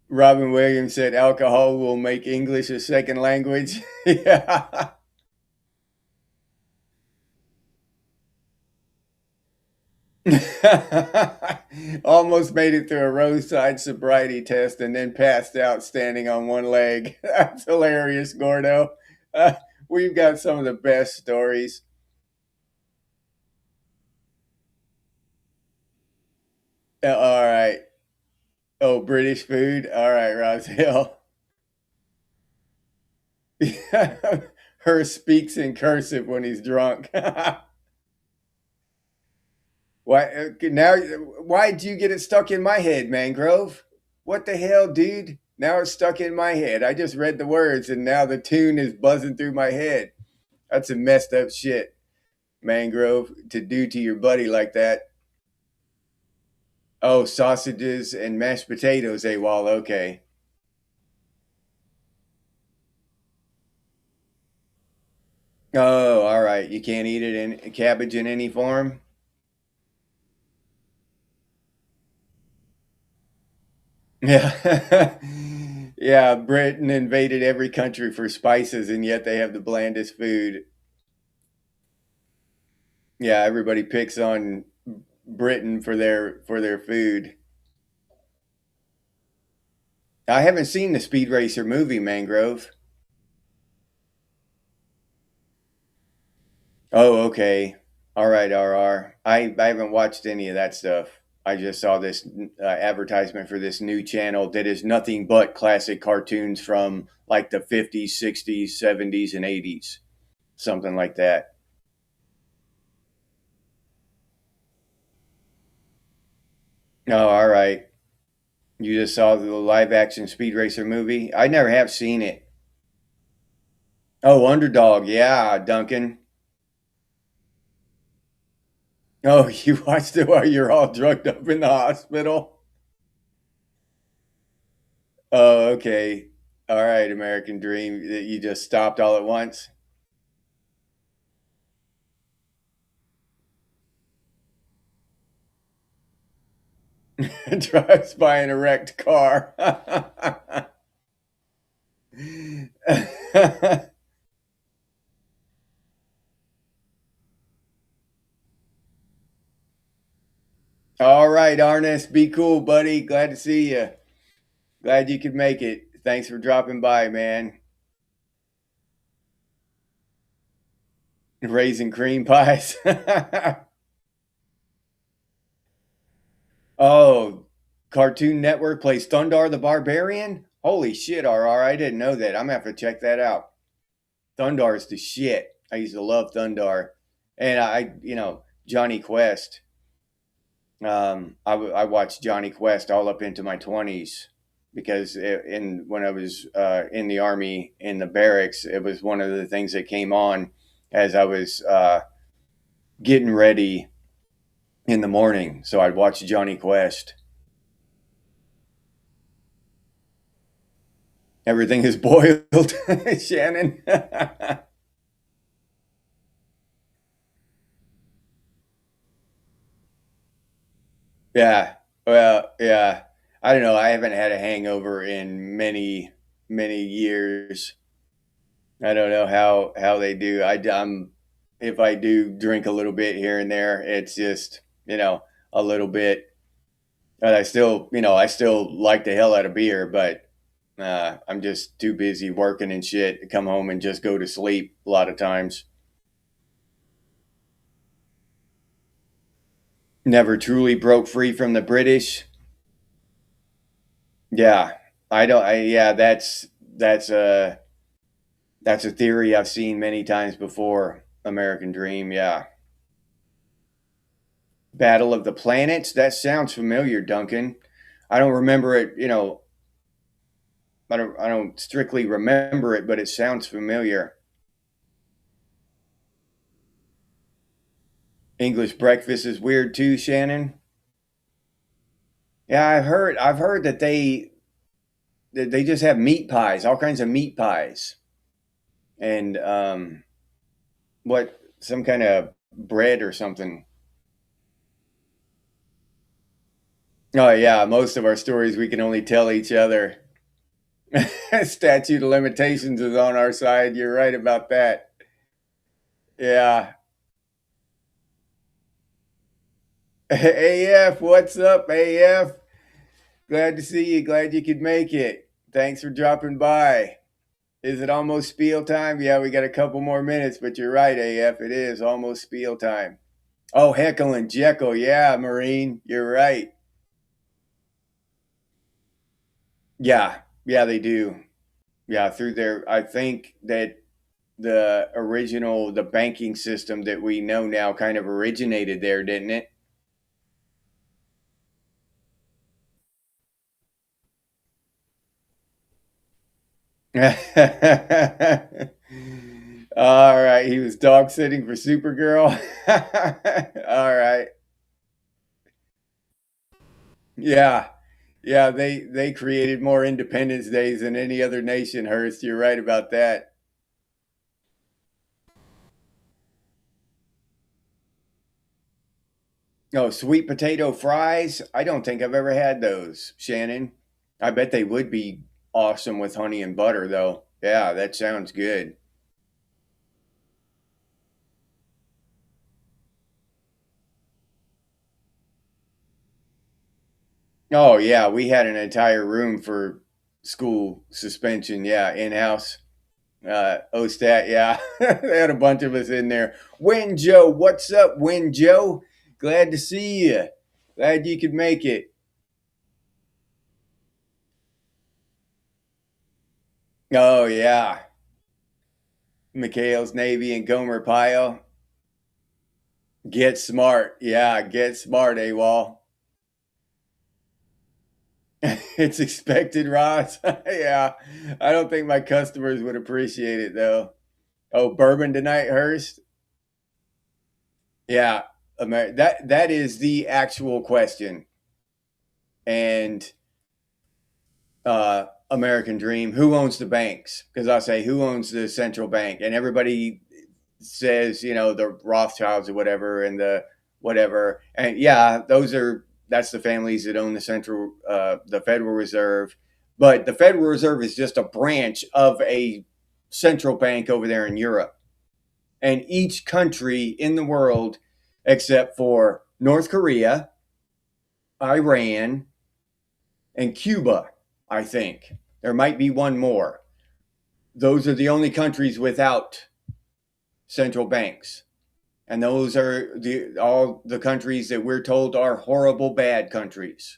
Speaker 1: Robin Williams said alcohol will make English a second language. Yeah. Almost made it through a roadside sobriety test and then passed out standing on one leg. That's hilarious, Gordo. Uh, we've got some of the best stories. All right. Oh, British food. All right, Roshill. Her speaks in cursive when he's drunk. Why now? Why did you get it stuck in my head, Mangrove? What the hell, dude? Now it's stuck in my head. I just read the words, and now the tune is buzzing through my head. That's some messed up shit, Mangrove, to do to your buddy like that. Oh, sausages and mashed potatoes, AWOL. Okay. Oh, all right. You can't eat it in cabbage in any form. Yeah. Yeah, Britain invaded every country for spices, and yet they have the blandest food. Yeah, everybody picks on Britain for their food. I haven't seen the Speed Racer movie, Mangrove. Oh, okay. All right, RR. I haven't watched any of that stuff. I just saw this advertisement for this new channel that is nothing but classic cartoons from like the 50s, 60s, 70s, and 80s. Something like that. Oh, all right. You just saw the live action Speed Racer movie? I never have seen it. Oh, Underdog. Yeah, Duncan. Oh, you watched it while you're all drugged up in the hospital? Oh, okay. All right, American Dream. You just stopped all at once? Drives by an erect car. All right, Arnest. Be cool, buddy. Glad to see you. Glad you could make it. Thanks for dropping by, man. Raising cream pies. Oh, Cartoon Network plays Thundar the Barbarian? Holy shit, RR. I didn't know that. I'm going to have to check that out. Thundar is the shit. I used to love Thundar. And Johnny Quest. I watched Johnny Quest all up into my 20s because when I was in the Army in the barracks, it was one of the things that came on as I was getting ready in the morning. So I'd watch Johnny Quest. Everything is boiled, Shannon. Yeah. Well, yeah. I don't know. I haven't had a hangover in many, many years. I don't know how they do. I'm if I do drink a little bit here and there, it's just a little bit. And I still like the hell out of beer, but I'm just too busy working and shit to come home and just go to sleep a lot of times. Never truly broke free from the British. Yeah, I don't. Yeah, that's a theory I've seen many times before. American Dream. Yeah. Battle of the Planets. That sounds familiar, Duncan. I don't remember it. I don't strictly remember it, but it sounds familiar. English breakfast is weird too, Shannon. Yeah, I've heard that they just have meat pies, all kinds of meat pies, and what some kind of bread or something. Oh yeah, most of our stories we can only tell each other. Statute of limitations is on our side. You're right about that. Yeah. AF, what's up, AF? Glad to see you. Glad you could make it. Thanks for dropping by. Is it almost spiel time? Yeah, we got a couple more minutes, but you're right, AF. It is almost spiel time. Oh, Heckle and Jekyll. Yeah, Marine. You're right. Yeah. Yeah, they do. Yeah, through their, I think that the banking system that we know now kind of originated there, didn't it? All right. He was dog sitting for Supergirl. All right. Yeah. Yeah, they created more Independence Days than any other nation, Hurst. You're right about that. Oh, sweet potato fries? I don't think I've ever had those, Shannon. I bet they would be awesome with honey and butter, though. Yeah, that sounds good. Oh, yeah, we had an entire room for school suspension. Yeah, in house. OSTAT, yeah. They had a bunch of us in there. Win Joe, what's up, Win Joe? Glad to see you. Glad you could make it. Oh, yeah. McHale's Navy and Gomer Pyle. Get smart. Yeah, get smart, AWOL. It's expected, Ross. Yeah. I don't think my customers would appreciate it, though. Oh, bourbon tonight, Hurst? Yeah. That is the actual question. And American Dream, who owns the banks? Because I'll say, who owns the central bank? And everybody says, the Rothschilds or whatever, and the whatever. And yeah, that's the families that own the Federal Reserve. But the Federal Reserve is just a branch of a central bank over there in Europe. And each country in the world, except for North Korea, Iran, and Cuba, I think. There might be one more. Those are the only countries without central banks. And those are all the countries that we're told are horrible, bad countries.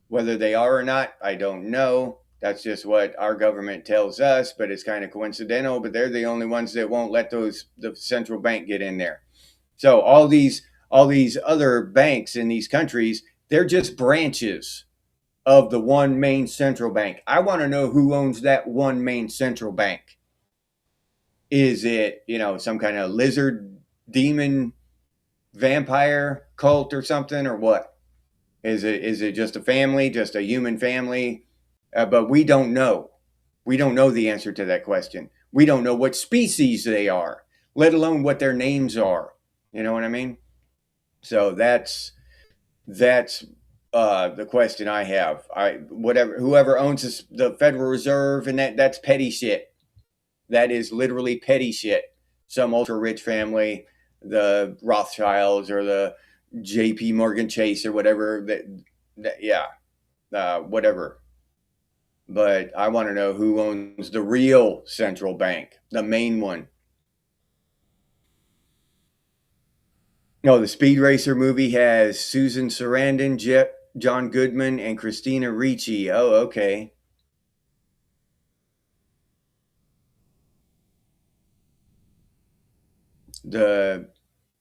Speaker 1: Whether they are or not, I don't know. That's just what our government tells us, but it's kind of coincidental. But they're the only ones that won't let the central bank get in there. So all these other banks in these countries, they're just branches of the one main central bank. I want to know who owns that one main central bank. Is it, some kind of lizard demon vampire cult or something, or what? Is it just a family, just a human family? But we don't know. We don't know the answer to that question. We don't know what species they are, let alone what their names are. You know what I mean? So that's the question I have. Whoever owns the Federal Reserve, and that's petty shit. That is literally petty shit. Some ultra rich family, the Rothschilds or the J.P. Morgan Chase or whatever. Whatever. But I want to know who owns the real central bank, the main one. No, the Speed Racer movie has Susan Sarandon, John Goodman, and Christina Ricci. Oh, okay. The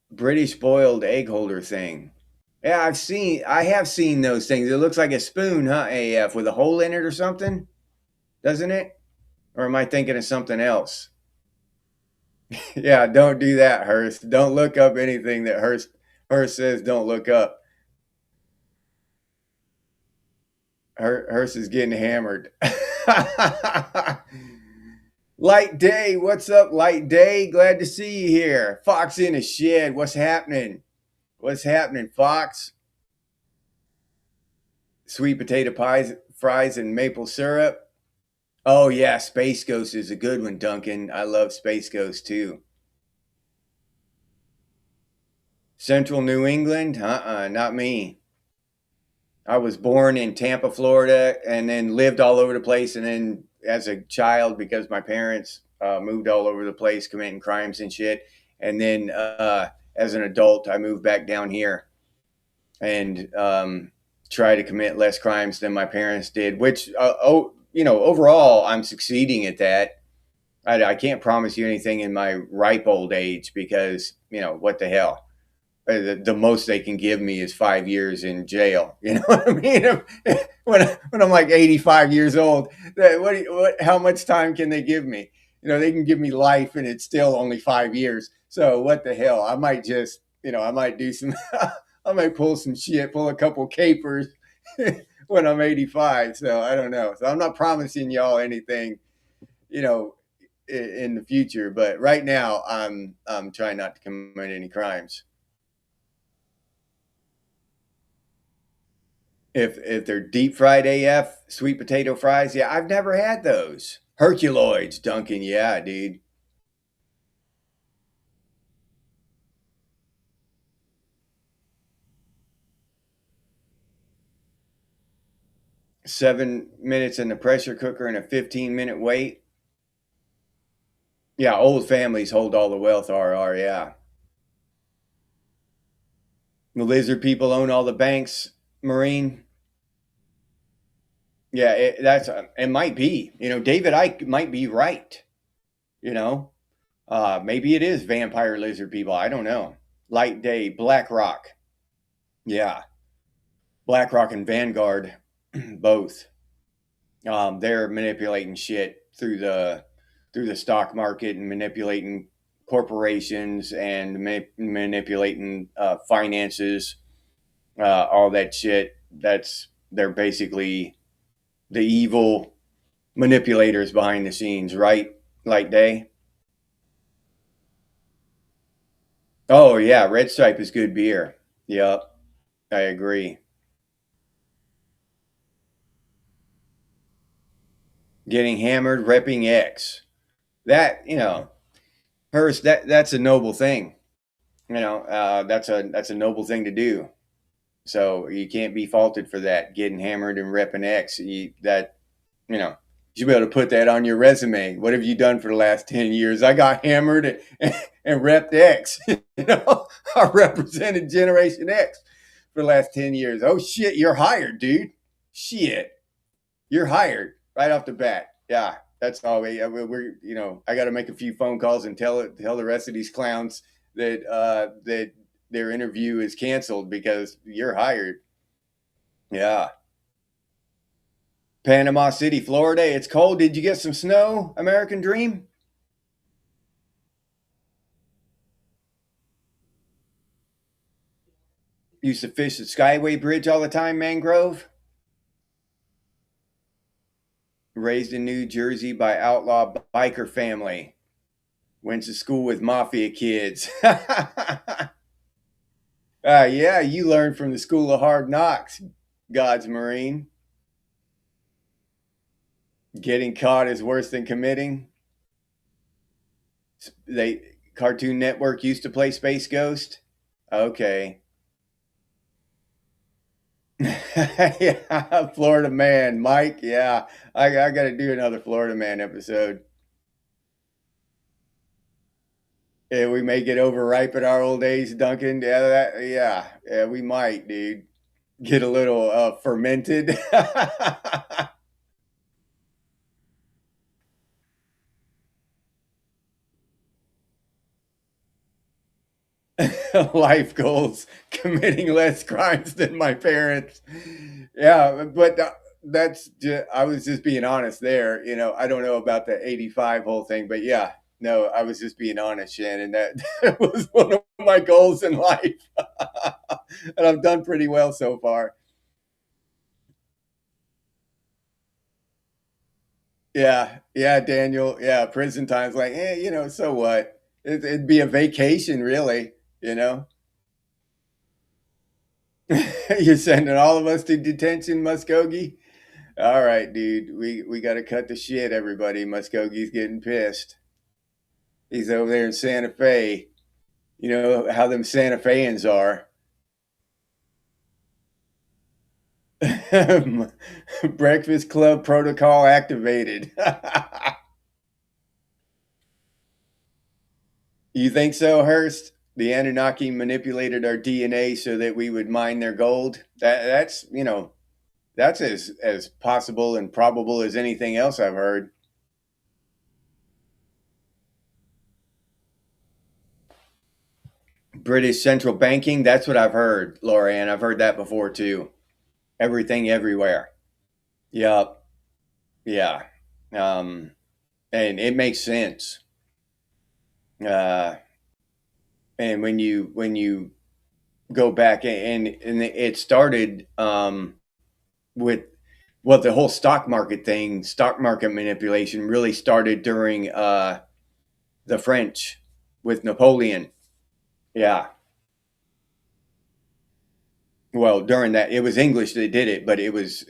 Speaker 1: British boiled egg holder thing. Yeah, I have seen those things. It looks like a spoon, huh, AF, with a hole in it or something, doesn't it? Or am I thinking of something else? Yeah, don't do that, Hurst. Don't look up anything that Hurst says don't look up. Hurst is getting hammered. Light Day, what's up, Light Day? Glad to see you here. Fox in a shed. What's happening? What's happening, Fox? Sweet potato pies, fries, and maple syrup. Oh yeah, Space Ghost is a good one, Duncan. I love Space Ghost too. Central New England? Not me. I was born in Tampa, Florida, and then lived all over the place. And then as a child, because my parents moved all over the place, committing crimes and shit. And then as an adult, I moved back down here and try to commit less crimes than my parents did. Which, overall, I'm succeeding at that. I can't promise you anything in my ripe old age because, what the hell? The most they can give me is 5 years in jail. You know what I mean? When I'm like 85 years old, how much time can they give me? They can give me life and it's still only 5 years. So what the hell? I might just, I might do some, I might pull some shit, pull a couple capers when I'm 85. So I don't know. So I'm not promising y'all anything, in the future. But right now, I'm trying not to commit any crimes. If they're deep fried AF, sweet potato fries, yeah, I've never had those. Herculoids, Duncan, yeah, dude. 7 minutes in the pressure cooker and a 15-minute wait. Yeah, old families hold all the wealth, RR, yeah. The lizard people own all the banks, Marine. Yeah, it might be. David Icke might be right. You know, maybe it is vampire lizard people. I don't know. Light Day, BlackRock. Yeah, BlackRock and Vanguard, both. They're manipulating shit through the stock market and manipulating corporations and manipulating finances, all that shit. They're basically the evil manipulators behind the scenes, right? Light Day. Oh yeah, Red Stripe is good beer. Yep, I agree. Getting hammered, repping X. That Hurst, that's a noble thing. That's a noble thing to do. So you can't be faulted for that. Getting hammered and repping X. You know, you should be able to put that on your resume. What have you done for the last 10 years? I got hammered and repped X. I represented Generation X for the last 10 years. Oh shit, you're hired, dude. Shit, you're hired right off the bat. Yeah, that's all. I got to make a few phone calls and tell the rest of these clowns that their interview is canceled because you're hired. Yeah. Panama City, Florida. It's cold. Did you get some snow, American Dream? Used to fish the Skyway Bridge all the time, Mangrove. Raised in New Jersey by outlaw biker family. Went to school with mafia kids. Yeah, you learned from the School of Hard Knocks, God's Marine. Getting caught is worse than committing. Cartoon Network used to play Space Ghost. Okay. Yeah, Florida Man, Mike. Yeah, I got to do another Florida Man episode. Yeah, we may get overripe at our old age, Duncan. Yeah, we might, dude. Get a little fermented. Life goals: committing less crimes than my parents. Yeah, but that's just, I was just being honest there. I don't know about the 85 whole thing, but yeah, no, I was just being honest, Shannon. That was one of my goals in life. And I've done pretty well so far. Yeah, Daniel. Yeah, prison time's like, so what? It'd be a vacation, really. You know, you're sending all of us to detention, Muskogee. All right, dude. We got to cut the shit, everybody. Muskogee's getting pissed. He's over there in Santa Fe. You know how them Santa Feans are. Breakfast Club protocol activated. You think so, Hurst? The Anunnaki manipulated our DNA so that we would mine their gold. That's as possible and probable as anything else I've heard. British central banking, that's what I've heard, Laura Ann. I've heard that before too. Everything everywhere. Yep. Yeah. Um, and it makes sense. Uh, and when you go back and it started with the whole stock market thing, stock market manipulation really started during the French with Napoleon. Yeah. Well, during that, it was English that did it, but it was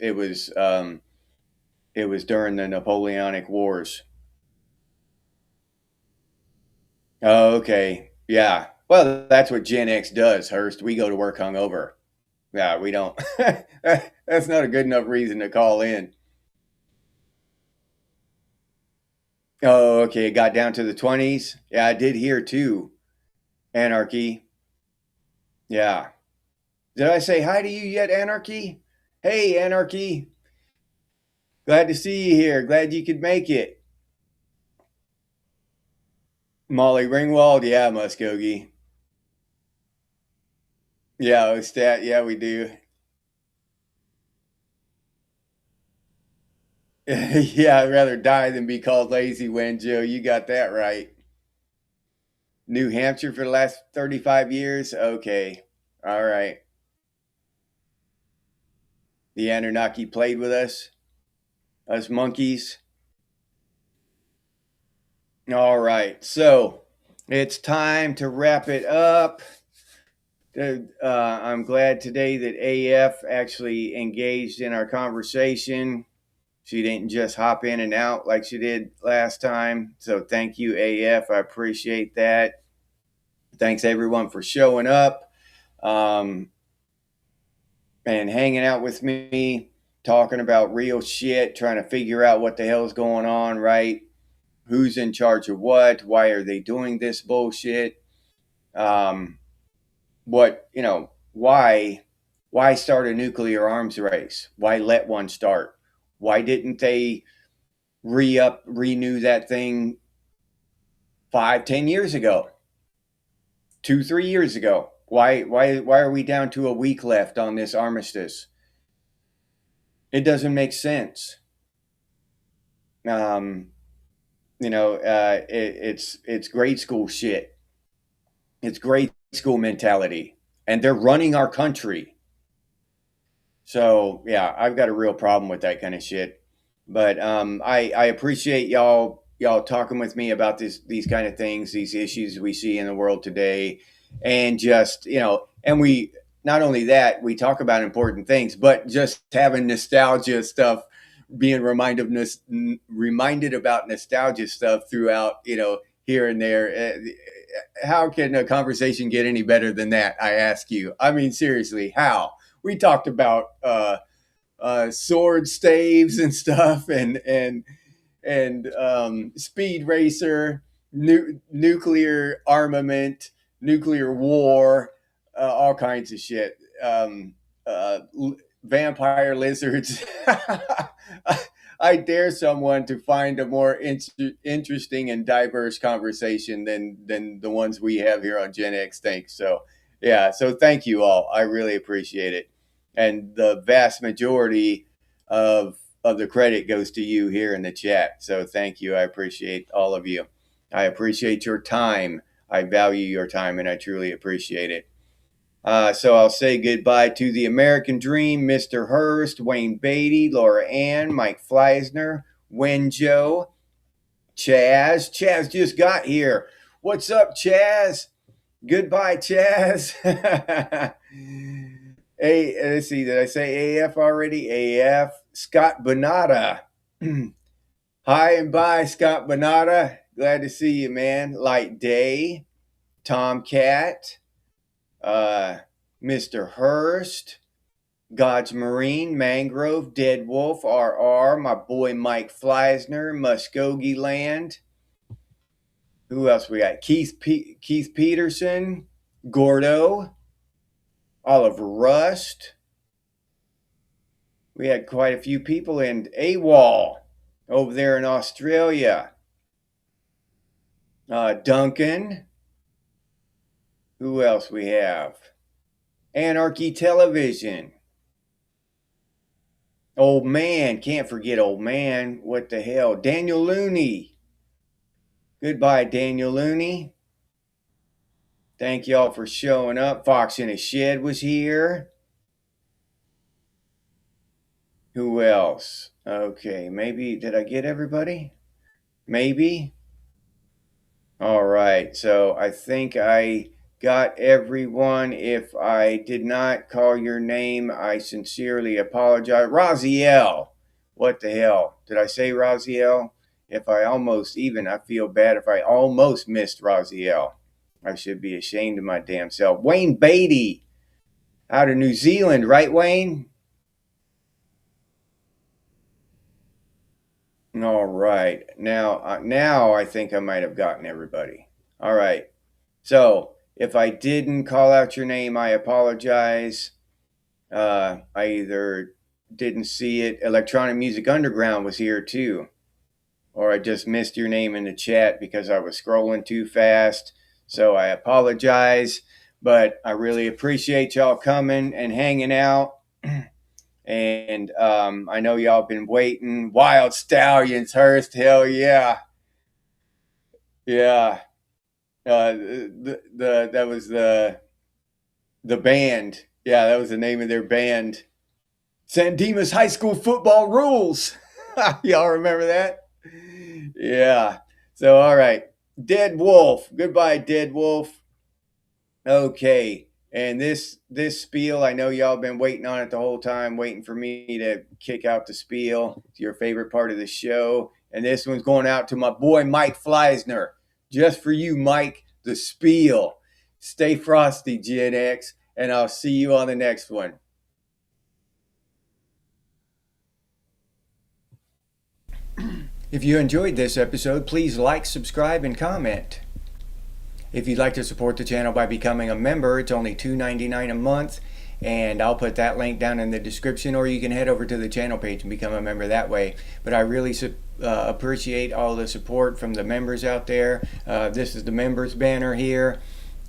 Speaker 1: during the Napoleonic Wars. Oh, okay. Yeah. Well, that's what Gen X does, Hurst. We go to work hungover. Yeah, we don't. That's not a good enough reason to call in. Oh, okay. It got down to the 20s. Yeah, I did hear too. Anarchy. Yeah. Did I say hi to you yet, Anarchy? Hey, Anarchy. Glad to see you here. Glad you could make it. Molly Ringwald. Yeah, Muskogee. Yeah, stat. Yeah, we do. Yeah, I'd rather die than be called lazy, Joe. You got that right. New Hampshire for the last 35 years? Okay. All right. The Anunnaki played with us monkeys. All right. So it's time to wrap it up. I'm glad today that AF actually engaged in our conversation. She didn't just hop in and out like she did last time. So thank you, AF. I appreciate that. Thanks everyone for showing up and hanging out with me, talking about real shit, trying to figure out what the hell's going on, right? Who's in charge of what? Why are they doing this bullshit? Why start a nuclear arms race? Why let one start? Why didn't they renew that thing 5, 10 years ago? 2, 3 years ago? Why are we down to a week left on this armistice? It doesn't make sense. It's grade school shit. It's grade school mentality, and they're running our country. So yeah, I've got a real problem with that kind of shit. But I appreciate y'all talking with me about these kind of things, these issues we see in the world today, and just and we not only that we talk about important things, but just having nostalgia stuff, being reminded about nostalgia stuff throughout, here and there. How can a conversation get any better than that? I ask you. I mean, seriously, how? We talked about sword staves and stuff, and speed racer, nuclear armament, nuclear war, all kinds of shit. Vampire lizards. I dare someone to find a more interesting and diverse conversation than the ones we have here on Gen X. Thanks. So yeah, so thank you all. I really appreciate it, and the vast majority of the credit goes to you here in the chat. So thank you. I appreciate all of you. I appreciate your time. I value your time, and I truly appreciate it. So I'll say goodbye to the American Dream, Mr. Hurst, Wayne Beatty, Laura Ann, Mike Fleisner, Wenjo, Chaz. Chaz just got here. What's up, Chaz? Goodbye, Chaz. Hey, let's see. Did I say AF already? AF. Scott Bonata. Hi and bye, Scott Bonata. Glad to see you, man. Light Day. Tomcat. Mr. Hurst, God's Marine, Mangrove, Dead Wolf, RR, my boy Mike Fleisner, Muskogee Land. Who else we got? Keith Peterson, Gordo, Oliver Rust. We had quite a few people in AWOL over there in Australia. Duncan. Who else we have? Anarchy Television. Old Man. Can't forget Old Man. What the hell? Daniel Looney. Goodbye, Daniel Looney. Thank y'all for showing up. Fox in a Shed was here. Who else? Okay, maybe. Did I get everybody? Maybe. All right. So I think I got everyone. If I did not call your name, I sincerely apologize. Raziel. What the hell? Did I say Raziel? If I almost even, I feel bad if I almost missed Raziel. I should be ashamed of my damn self. Wayne Beatty. Out of New Zealand, right, Wayne? All right. Now I think I might have gotten everybody. All right. So if I didn't call out your name, I apologize. I either didn't see it. Electronic Music Underground was here too. Or I just missed your name in the chat because I was scrolling too fast. So I apologize. But I really appreciate y'all coming and hanging out. And I know y'all been waiting. Wild Stallions, Hurst, hell yeah. Yeah. That was the band. Yeah, that was the name of their band. San Dimas High School Football Rules. Y'all remember that? Yeah. So all right. Dead Wolf. Goodbye, Dead Wolf. Okay. And this spiel, I know y'all been waiting on it the whole time, waiting for me to kick out the spiel. It's your favorite part of the show. And this one's going out to my boy Mike Fleisner. Just for you, Mike, the spiel. Stay frosty, Gen X, and I'll see you on the next one. If you enjoyed this episode, please like, subscribe, and comment. If you'd like to support the channel by becoming a member, it's only $2.99 a month, and I'll put that link down in the description, or you can head over to the channel page and become a member that way. But I really appreciate all the support from the members out there. This is the members banner here,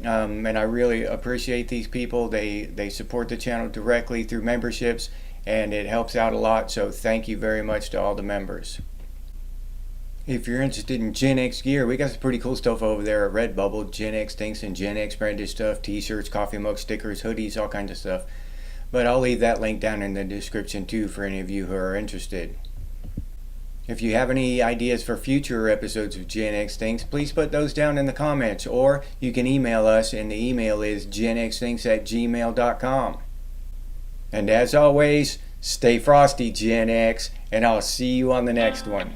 Speaker 1: and I really appreciate these people. They support the channel directly through memberships, and it helps out a lot. So thank you very much to all the members. If you're interested in Genex gear, we got some pretty cool stuff over there at Redbubble. Genex things and Genex branded stuff, t-shirts, coffee mugs, stickers, hoodies, all kinds of stuff. But I'll leave that link down in the description too for any of you who are interested. If you have any ideas for future episodes of Genex Things, please put those down in the comments, or you can email us, and the email is genxthings@gmail.com. And as always, stay frosty, Gen X, and I'll see you on the next one.